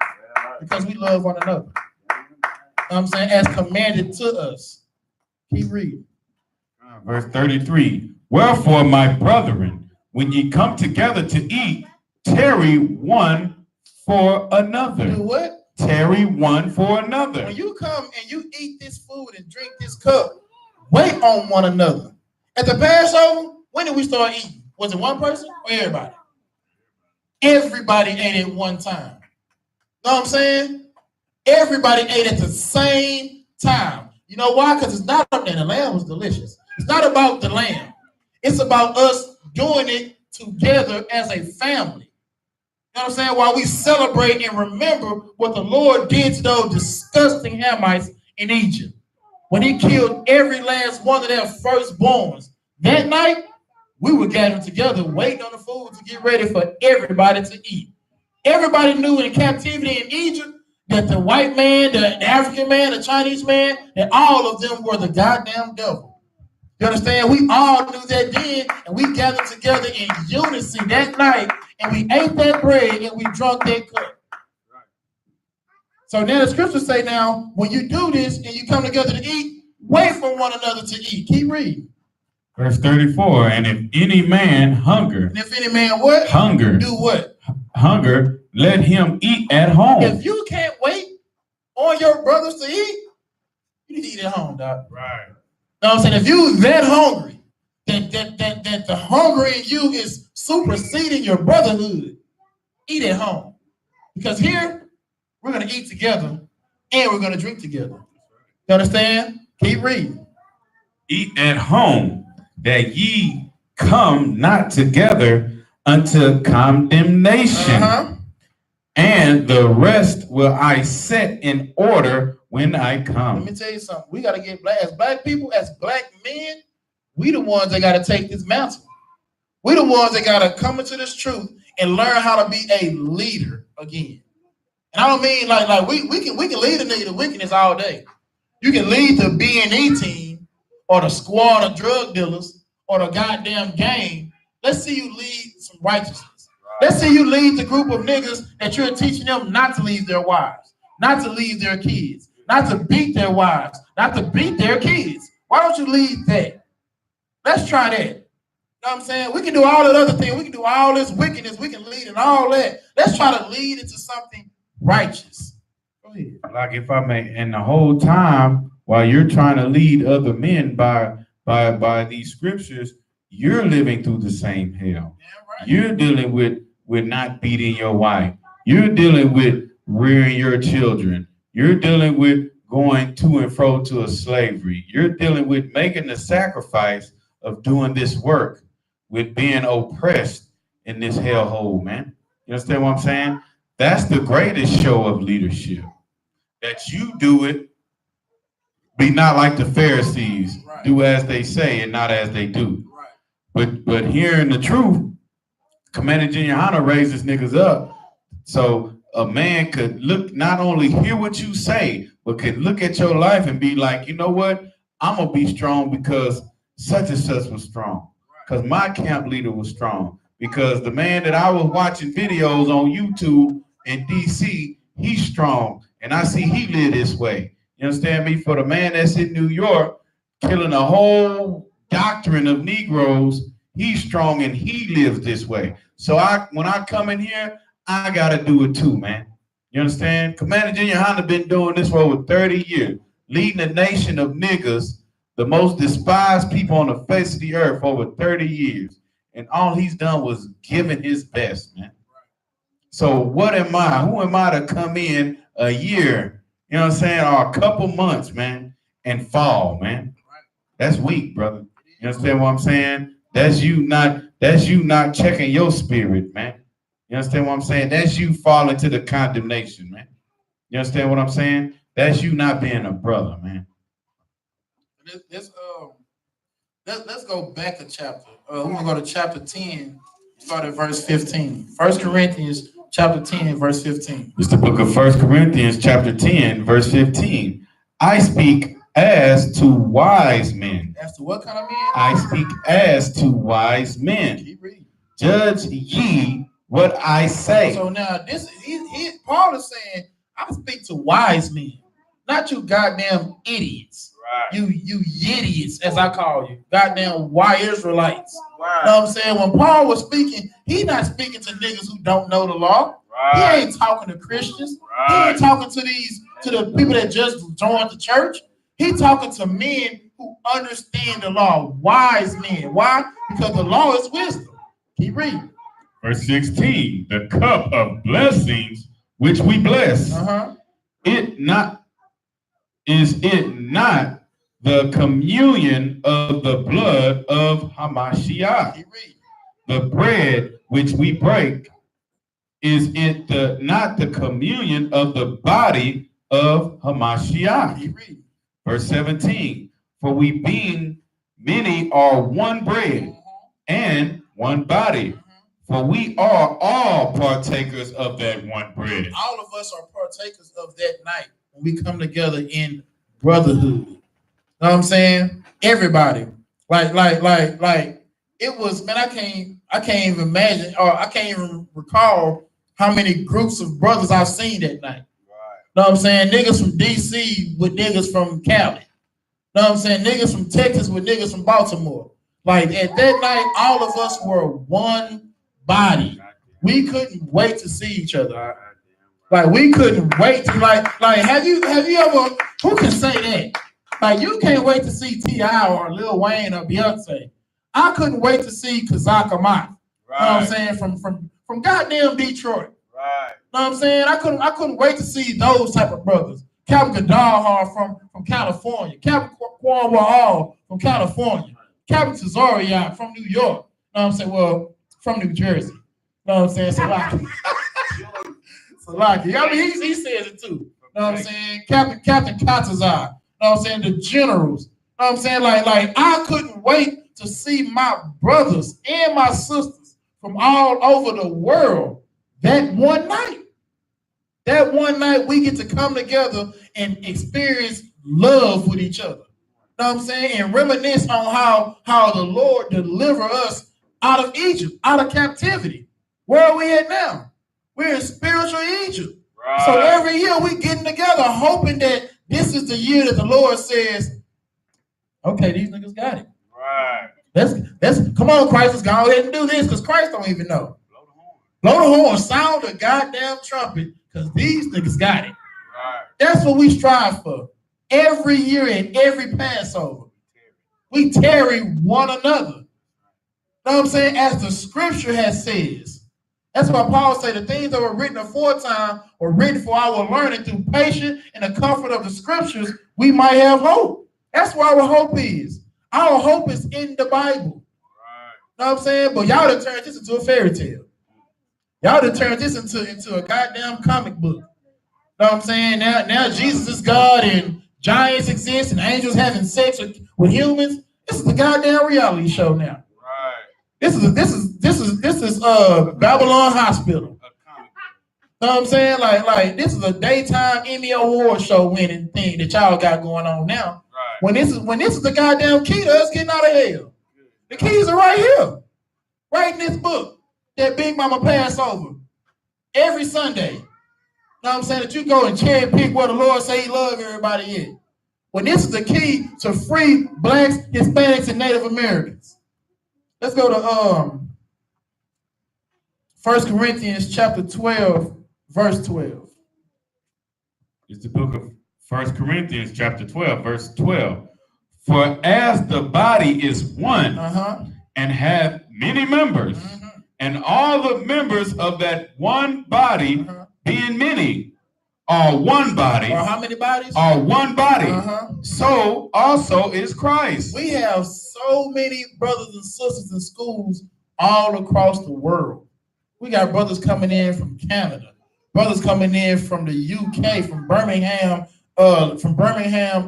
because we love one another. You know what I'm saying? As commanded to us. Keep reading. Verse 33. Wherefore, my brethren, when ye come together to eat, tarry one for another. Do what? Tarry one for another. When you come and you eat this food and drink this cup, wait on one another. At the Passover, when did we start eating? Was it one person or everybody? Everybody ate at one time. Know what I'm saying? Everybody ate at the same time. You know why? Because it's not up there. The lamb was delicious. It's not about the lamb. It's about us doing it together as a family. You know what I'm saying? While we celebrate and remember what the Lord did to those disgusting Hamites in Egypt. When he killed every last one of their firstborns. That night, we were gathering together, waiting on the food to get ready for everybody to eat. Everybody knew in captivity in Egypt that the white man, the African man, the Chinese man, that all of them were the goddamn devil. You understand? We all knew that then, and we gathered together in unison that night, and we ate that bread and we drank that cup. So now the scriptures say now, when you do this and you come together to eat, wait for one another to eat. Keep reading. Verse 34, and if any man hunger. And if any man what? Hunger. Do what? Hunger, let him eat at home. If you can't wait on your brothers to eat, you need to eat at home, Doc. Right. Know what I'm saying? If you that hungry, that the hunger in you is superseding your brotherhood, eat at home. Because here, we're going to eat together and we're going to drink together. You understand? Keep reading. Eat at home, that ye come not together unto condemnation. And the rest will I set in order when I come. Let me tell you something. We got to get black. As black people, as black men, we the ones that got to take this mantle. We the ones that got to come into this truth and learn how to be a leader again. And I don't mean like we can lead a nigga to wickedness all day. You can lead the B&E team or the squad of drug dealers or the goddamn gang. Let's see you lead some righteousness. Let's see you lead the group of niggas that you're teaching them not to leave their wives, not to leave their kids, not to beat their wives, not to beat their kids. Why don't you lead that? Let's try that. You know what I'm saying? We can do all that other thing. We can do all this wickedness. We can lead in all that. Let's try to lead into something righteous. Go ahead. Like if I may, and the whole time while you're trying to lead other men by these scriptures, you're living through the same hell. Yeah, right. You're dealing with not beating your wife. You're dealing with rearing your children. You're dealing with going to and fro to a slavery. You're dealing with making the sacrifice of doing this work, with being oppressed in this hellhole, man. You understand what I'm saying? That's the greatest show of leadership. That you do it, be not like the Pharisees, right. Do as they say and not as they do. Right. But hearing the truth, Commander Junior Hanna raises niggas up so a man could look, not only hear what you say, but could look at your life and be like, you know what? I'm going to be strong because such and such was strong. Because my camp leader was strong. Because the man that I was watching videos on YouTube in DC, he's strong. And I see he live this way. You understand me? For the man that's in New York, killing a whole doctrine of Negroes, he's strong and he lives this way. So when I come in here, I got to do it too, man. You understand? Commander Junior Hanna been doing this for over 30 years, leading a nation of niggas, the most despised people on the face of the earth for over 30 years. And all he's done was giving his best, man. So what am I? Who am I to come in a year, you know what I'm saying, or a couple months, man, and fall, man? That's weak, brother. You understand what I'm saying? That's you not checking your spirit, man. You understand what I'm saying? That's you falling to the condemnation, man. You understand what I'm saying? That's you not being a brother, man. Let's go back a chapter. We're gonna go to chapter 10, start at verse 15. 1 Corinthians chapter 10, verse 15. It's the book of 1 Corinthians, chapter 10, verse 15. I speak as to wise men. As to what kind of men? I speak as to wise men. Keep reading. Judge ye what I say. So now this Paul is saying, I speak to wise men, not you goddamn idiots. Right. You idiots, as I call you. Goddamn white Israelites. Right. You know what I'm saying? When Paul was speaking, he not speaking to niggas who don't know the law. Right. He ain't talking to Christians. Right. He ain't talking to the people that just joined the church. He talking to men who understand the law, wise men. Why? Because the law is wisdom. Keep reading. Verse 16, the cup of blessings which we bless, is it not the communion of the blood of Hamashiach? Keep reading. The bread which we break, is it not the communion of the body of Hamashiach? Keep reading. Verse 17, for we being many are one bread and one body, for we are all partakers of that one bread. All of us are partakers of that night when we come together in brotherhood. You know what I'm saying? Everybody. Like it was, man, I can't even imagine, or I can't even recall how many groups of brothers I've seen that night. Know what I'm saying? Niggas from DC with niggas from Cali. Know what I'm saying? Niggas from Texas with niggas from Baltimore. Like at that night, all of us were one body. We couldn't wait to see each other. Like we couldn't wait to like have you ever, who can say that? Like you can't wait to see T.I. or Lil Wayne or Beyonce. I couldn't wait to see Kazak Amat. Right. Know what I'm saying? From goddamn Detroit. Right. Know what I'm saying? I couldn't wait to see those type of brothers. Captain Gadalhar from California. Captain Kwawa'al from California. Captain Tazariak from New York. Know what I'm saying? Well, from New Jersey. Know what I'm saying? Salaki. Salaki. I mean, he says it too. Know what I'm saying? Captain Katazar. Know what I'm saying? The generals. Know what I'm saying? Like I couldn't wait to see my brothers and my sisters from all over the world that one night. That one night we get to come together and experience love with each other. Know what I'm saying? And reminisce on how the Lord delivered us out of Egypt, out of captivity. Where are we at now? We're in spiritual Egypt. Right. So every year we getting together hoping that this is the year that the Lord says, okay, these niggas got it. Right. Let's come on, Christ, let's go ahead and do this because Christ don't even know. Blow the horn, sound the goddamn trumpet, because these niggas got it. Right. That's what we strive for. Every year and every Passover. We tarry one another. Know what I'm saying? As the scripture has says. That's why Paul said the things that were written aforetime were written for our learning through patience and the comfort of the scriptures, we might have hope. That's where our hope is. Our hope is in the Bible. Right. Know what I'm saying? But y'all done turned this into a fairy tale. Y'all done turned this into a goddamn comic book. Know what I'm saying? Now Jesus is God and giants exist and angels having sex with humans. This is the goddamn reality show now. Right. This is Babylon Hospital. Know what I'm saying? Like this is a daytime Emmy Award show winning thing that y'all got going on now. Right. When this is the goddamn key to us getting out of hell. The keys are right here. Right in this book. That Big Mama Passover every Sunday. Know what I'm saying? That you go and cherry pick where the Lord say he love everybody in. When this is the key to free blacks, Hispanics, and Native Americans. Let's go to 1 Corinthians chapter 12, verse 12. It's the book of 1 Corinthians chapter 12, verse 12. For as the body is one and hath many members, and all the members of that one body, being many, are one body. Or how many bodies? Are one body. So also is Christ. We have so many brothers and sisters in schools all across the world. We got brothers coming in from Canada, brothers coming in from the UK, from Birmingham,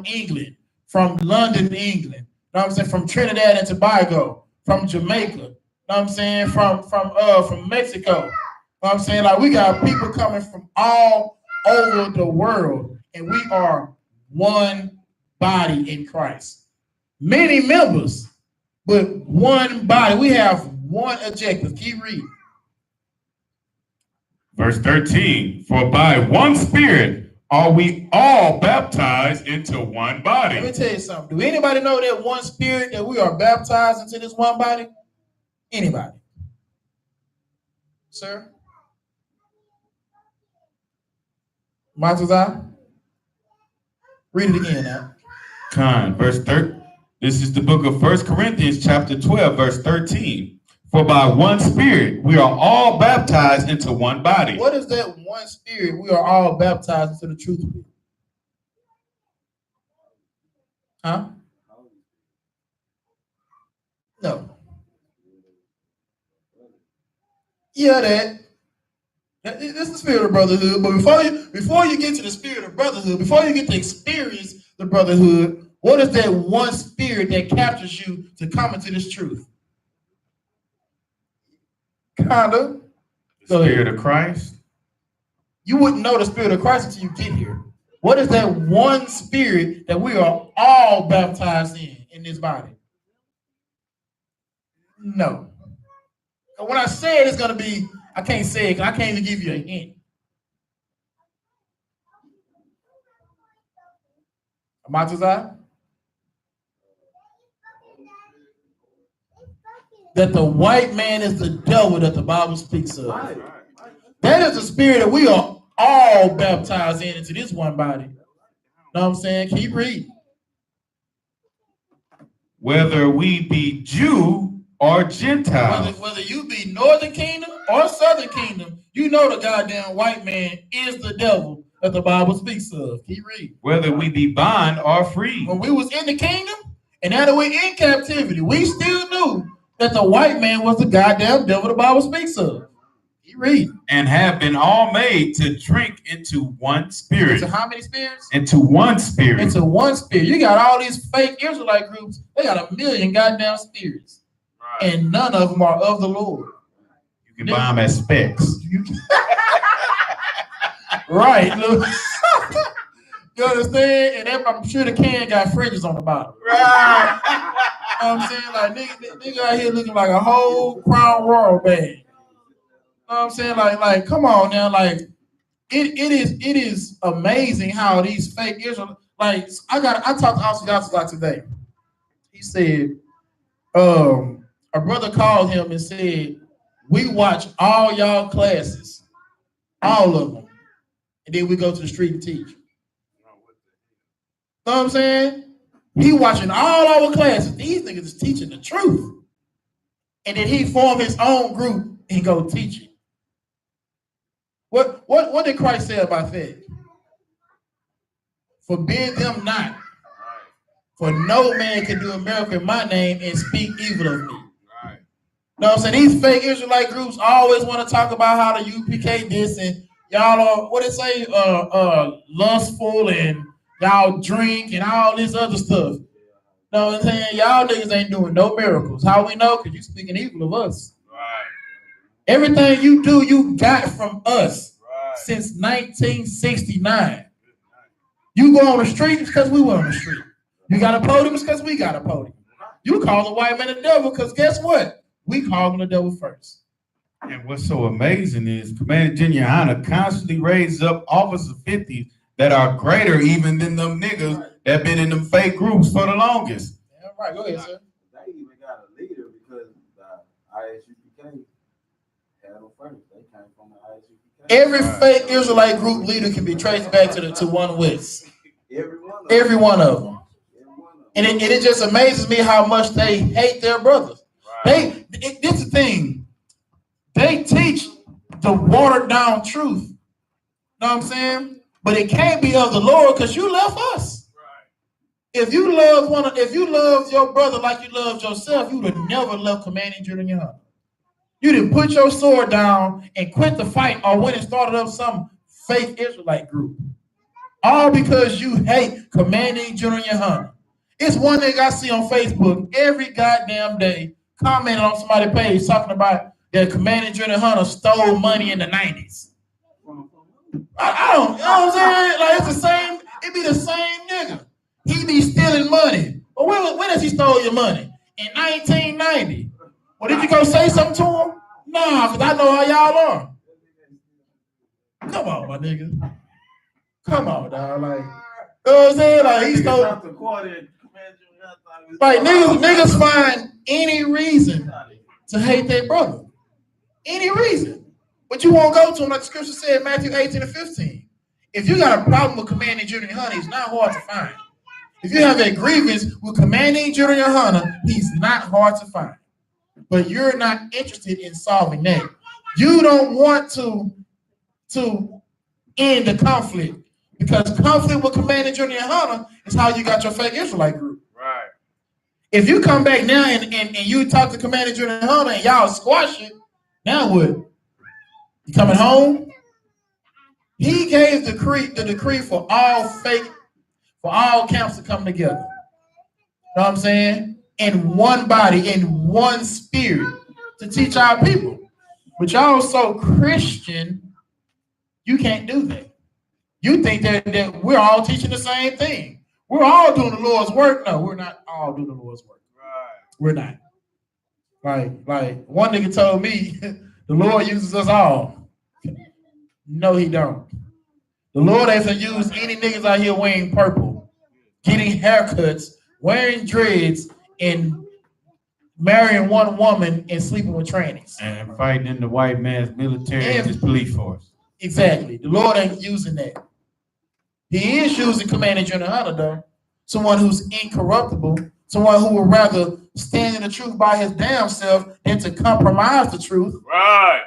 England, from London, England. what I'm saying? From Trinidad and Tobago, from Jamaica, you know what I'm saying? From Mexico. You know what I'm saying? Like we got people coming from all over the world, and we are one body in Christ. Many members, but one body. We have one objective. Keep reading. Verse 13, for by one Spirit are we all baptized into one body. Let me tell you something. Do anybody know that one Spirit that we are baptized into this one body? Anybody? Sir? Matuzah? Read it again now. Verse 13. This is the book of 1 Corinthians chapter 12, verse 13. For by one Spirit we are all baptized into one body. What is that one Spirit we are all baptized into the truth with? Huh? No. Yeah, that's the spirit of brotherhood. But before you get to the spirit of brotherhood, before you get to experience the brotherhood, what is that one Spirit that captures you to come into this truth? Kinda. The Spirit of Christ. You wouldn't know the Spirit of Christ until you get here. What is that one Spirit that we are all baptized in this body? No. When I say it, it's going to be, I can't say it because I can't even give you a hint. Matuzah? That the white man is the devil that the Bible speaks of. That is the spirit that we are all baptized into this one body. Know what I'm saying? Keep reading. Whether we be Jew or Gentile. Whether you be Northern Kingdom or Southern Kingdom, you know the goddamn white man is the devil that the Bible speaks of. Keep reading. Whether we be bond or free. When we was in the kingdom and now that we're in captivity, we still knew that the white man was the goddamn devil the Bible speaks of. Keep reading. And have been all made to drink into one Spirit. Into how many spirits? Into one Spirit. Into one Spirit. You got all these fake Israelite groups. They got 1 million goddamn spirits. Right. And none of them are of the Lord. You can buy them at Specs. Right. Look. You understand? And I'm sure the can got fridges on the bottom. Right. You know what I'm saying? Like, nigga out here looking like a whole Crown Royal bag. You know what I'm saying? Like, come on now. Like, it is amazing how these fake Israel, like, I talked to I.S.U.P.K today. He said, a brother called him and said, we watch all y'all classes, all of them, and then we go to the street and teach. You know what I'm saying? He watching all our classes. These niggas is teaching the truth. And then he form his own group and go teach it. What did Christ say about that? Forbid them not. For no man can do a miracle in my name and speak evil of me. Right. Know what I'm saying? These fake Israelite groups always want to talk about how the UPK this and y'all are, what it say, lustful and y'all drink and all this other stuff. Know what I'm saying? Y'all niggas ain't doing no miracles. How we know? Because you speaking evil of us. Right. Everything you do, you got from us since 1969. You go on the street because we were on the street. You got a podium because we got a podium. You call the white man the devil because guess what? We call him the devil first. And what's so amazing is Commander General YAHANNA constantly raises up Officer 50s that are greater even than them niggas that been in them fake groups for the longest. Yeah, right. Go ahead, sir. They even got a leader because the I.S.U.P.K had them first. They came from the I.S.U.P.K. Every fake Israelite group leader can be traced back to one West. Every one of them. And it just amazes me how much they hate their brothers. Right. This is the thing. They teach the watered down truth. Know what I'm saying? But it can't be of the Lord because you left us. Right. If you love your brother like you loved yourself, you would have never left Commanding Junior Young. You didn't put your sword down and quit the fight or went and started up some fake Israelite group. All because you hate Commanding Junior Young. It's one thing I see on Facebook every goddamn day commenting on somebody's page talking about that Commander Junior Hunter stole money in the 90s. I don't, you know what I'm saying? Like, it's the same, it be the same nigga. He be stealing money. But when has he stole your money? In 1990. Well, did you go say something to him? Nah, because I know how y'all are. Come on, my nigga. Come on, dog. Like, you know what I'm saying? Like, he stole. Like, niggas find any reason to hate their brother. Any reason. But you won't go to him, like the scripture said, Matthew 18 and 15. If you got a problem with Commanding Junior Hunter, he's not hard to find. If you have a grievance with Commanding Junior Hunter, he's not hard to find. But you're not interested in solving that. You don't want to end the conflict, because conflict with Commanding Junior Hunter is how you got your fake Israelite group. Right. If you come back now and you talk to Commanding Junior Hunter and y'all squash it, now what? You coming home? He gave the decree for all camps to come together. Know what I'm saying? In one body, in one spirit, to teach our people. But y'all so Christian, you can't do that. You think that we're all teaching the same thing. We're all doing the Lord's work. No, we're not all doing the Lord's work. Right. We're not. Like one nigga told me, the Lord uses us all. No, he don't. The Lord hasn't used any niggas out here wearing purple, getting haircuts, wearing dreads, and marrying one woman and sleeping with trannies. And fighting in the white man's military and his police force. Exactly. The Lord ain't using that. He is using Commander Junior Hunter, though. Someone who's incorruptible, someone who would rather stand in the truth by his damn self than to compromise the truth. Right.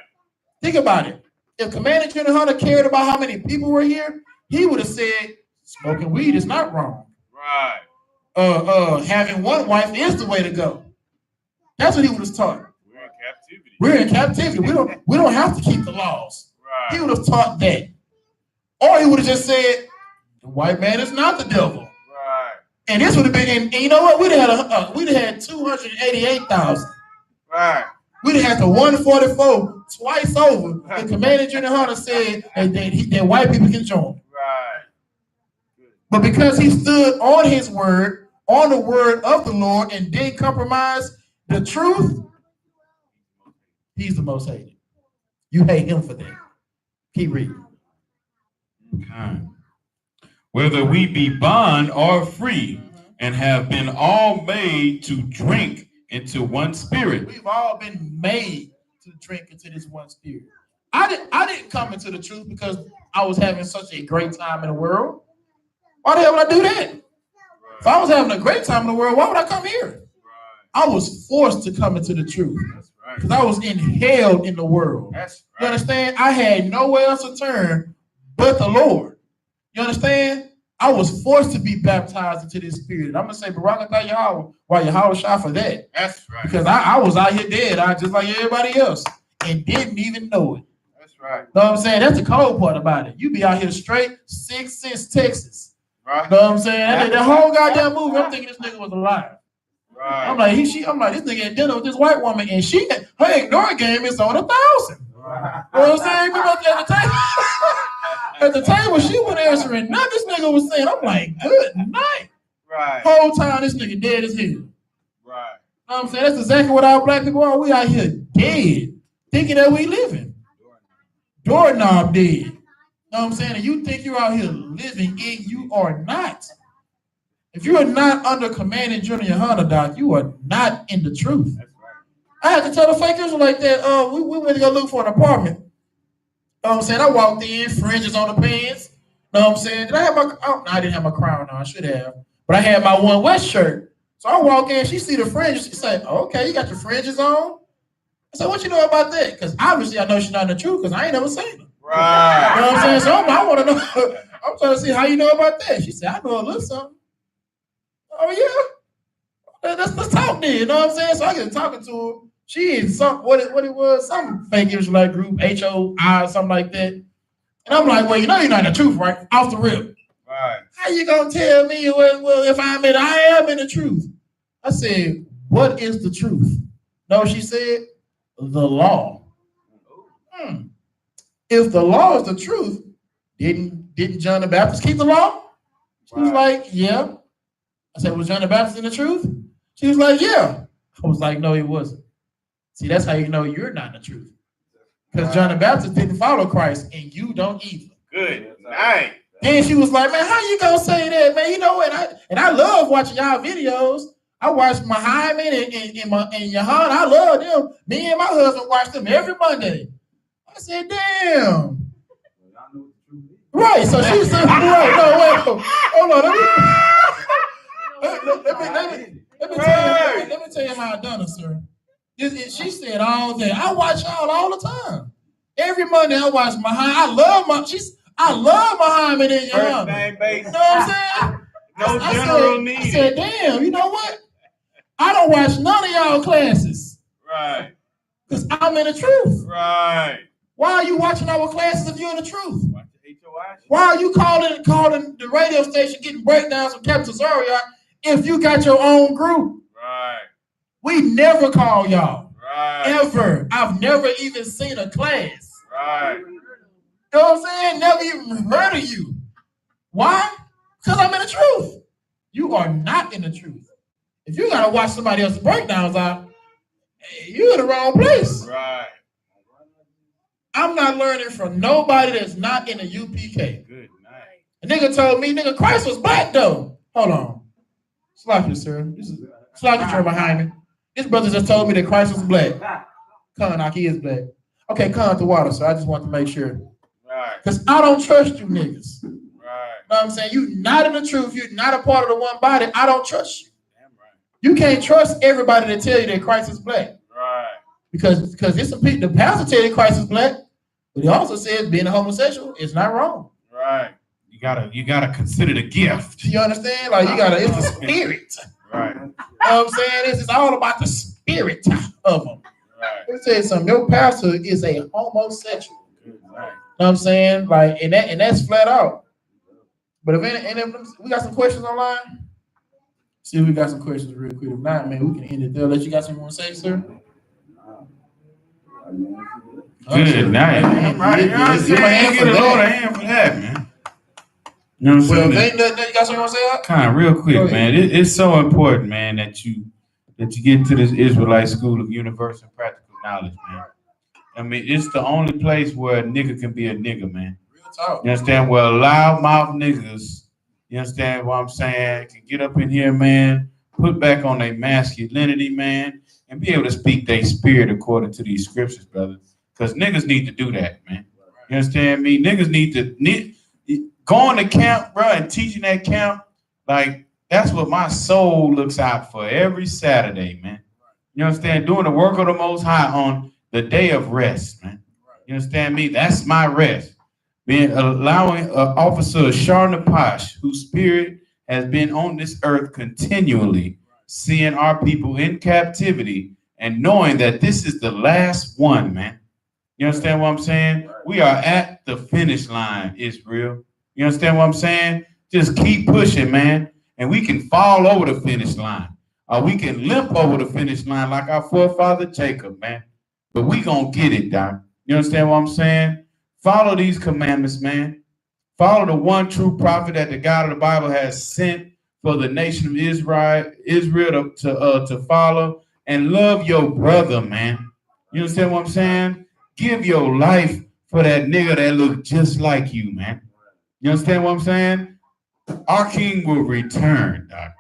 Think about it. If Commander Junior Hunter cared about how many people were here, he would have said, smoking weed is not wrong. Right. Having one wife is the way to go. That's what he would have taught. We're in captivity. We don't have to keep the laws. Right. He would have taught that. Or he would have just said, the white man is not the devil. Right. And this would have been, and you know what? We'd have had 288,000. Right. We'd have had the 144 twice over. And Commander Junior Hunter said that white people can join. Right. But because he stood on his word, on the word of the Lord, and didn't compromise the truth, he's the most hated. You hate him for that. Keep reading. Okay. Whether we be bond or free, and have been all made to drink into one spirit. We've all been made to drink into this one spirit. I didn't come into the truth because I was having such a great time in the world. Why the hell would I do that? Right. If I was having a great time in the world, why would I come here? Right. I was forced to come into the truth. Because I was inhaled in the world. That's right. You understand? I had nowhere else to turn but the Lord. You understand? I was forced to be baptized into this spirit. I'm going to say, Barakatah Yahweh, while Yahweh shot for that. That's right. Because I was out here dead, just like everybody else, and didn't even know it. That's right. You know what I'm saying? That's the cold part about it. You be out here straight, sick since Texas. Right. You know what I'm saying? That whole goddamn movie, I'm thinking this nigga was alive. Right. I'm like, this nigga at dinner with this white woman, and her ignore game is on 1,000. Right. You know what I'm saying? At the table. At the table, she wasn't answering nothing this nigga was saying. I'm like, good night. Right. Whole time, this nigga dead as hell. Right. You know what I'm saying? That's exactly what our black people are. We out here dead, thinking that we living. Doorknob dead. You know what I'm saying? And you think you're out here living, and you are not. If you are not under Commanding Junior Hunter, Doc, you are not in the truth. That's right. I had to tell the fake Israelite that we went to go look for an apartment. You know what I'm saying? I walked in, fringes on the pants. You know what I'm saying? Did I have no, I didn't have my crown on. I should have. But I had my One West shirt. So I walk in, she see the fringes. She said, okay, you got your fringes on? I said, what you know about that? Because obviously I know she's not in the truth because I ain't never seen her. Right. You know what I'm saying? So I want to know. I'm trying to see how you know about that. She said, I know a little something. Oh, yeah? Let's talk then. You know what I'm saying? So I get talking to her. She in some what it was, some fake Israelite group, HOI, something like that. And I'm like, well, you know you're not in the truth, right? Off the rip. Right. how you gonna tell me well if I am in the truth? I said, what is the truth? No, she said, the law. If the law is the truth, didn't John the Baptist keep the law? She was like, yeah. I said, was John the Baptist in the truth? She was like, yeah. I was like, no, he wasn't. See, that's how you know you're not in the truth. Because John the Baptist didn't follow Christ, and you don't either. Good night. Then she was like, man, how you gonna say that, man? You know what? I love watching y'all videos. I watch Muhammad and YAHANNA. I love them. Me and my husband watch them every Monday. I said, damn. Right, so she said, right, no, wait, hold on, let me tell you how I done it, sir. She said all day. I watch y'all all the time. Every Monday I watch Muhammad. I love Muhammad and YAHANNA. You know what I'm saying? No general need. I said, damn, you know what? I don't watch none of y'all classes. Right. Because I'm in the truth. Right. Why are you watching our classes if you're in the truth? Watch the HOI. Why are you calling the radio station getting breakdowns from Captain Zaria if you got your own group? Right. We never call y'all. Right. Ever. I've never even seen a class. Right. You know what I'm saying? Never even heard of you. Why? Because I'm in the truth. You are not in the truth. If you gotta watch somebody else's breakdowns out, you're in the wrong place. Right. I'm not learning from nobody that's not in the UPK. Good night. A nigga told me, nigga, Christ was black though. Hold on. Slap you, sir. This is slap you behind me. This brother just told me that Christ was black. Con, he is black. Okay, come the water, sir. I just want to make sure. Right. Because I don't trust you niggas. Right. You know what I'm saying? You're not in the truth. You're not a part of the one body. I don't trust you. Damn right. You can't trust everybody to tell you that Christ is black. Right. Because there's some people, the pastor tell you Christ is black, but he also says being a homosexual is not wrong. Right. You gotta consider the gift. You understand? Like it's the spirit. Right. You know what I'm saying? It's all about the spirit of them. Right. Let me tell you something. Your pastor is a homosexual. Good night. You know what I'm saying? Like, and that's flat out. But if we got some questions online. See if we got some questions real quick. If not, man, we can end it there. Let you got something you want to say, sir? Good night. Right. You know what I'm saying? Get a Lord a hand for that, man. You know what I'm saying? Well, you got something you want to say? Kind of real quick, man. It's so important, man, that you get into this Israelite School of Universal and Practical Knowledge, man. I mean, it's the only place where a nigga can be a nigga, man. Real talk. You understand? Where loudmouth niggas, you understand what I'm saying, can get up in here, man, put back on their masculinity, man, and be able to speak their spirit according to these scriptures, brother. Because niggas need to do that, man. You understand me? Niggas need to going to camp, bro, and teaching that camp, like, that's what my soul looks out for every Saturday, man. You understand? Doing the work of the Most High on the day of rest, man. You understand me? That's my rest. Allowing Officer Sharnapash, whose spirit has been on this earth continually, seeing our people in captivity and knowing that this is the last one, man. You understand what I'm saying? We are at the finish line, Israel. You understand what I'm saying? Just keep pushing, man. And we can fall over the finish line. Or we can limp over the finish line like our forefather Jacob, man. But we gonna get it, Doc. You understand what I'm saying? Follow these commandments, man. Follow the one true prophet that the God of the Bible has sent for the nation of Israel to follow. And love your brother, man. You understand what I'm saying? Give your life for that nigga that look just like you, man. You understand what I'm saying? Our king will return, Doc.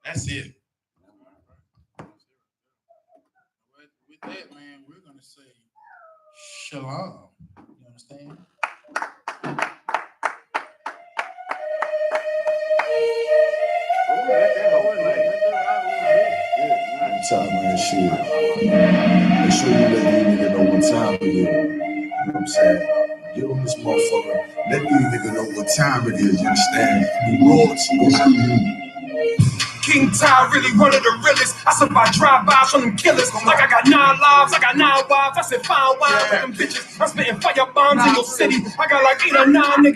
That's it. With that, man, we're going to say shalom. You understand? Time, man, shit. Make sure you let these niggas know what time it is. You know what I'm saying? Get on this motherfucker. Let these niggas know what time it is. You understand? The Lord's King Ty really one of the realest. I survived drive-bys from them killers. Like I got 9 lives, I got 9 wives. I said fine wine with them bitches. I'm spitting fire bombs in your city. I got like 8 or 9 niggas.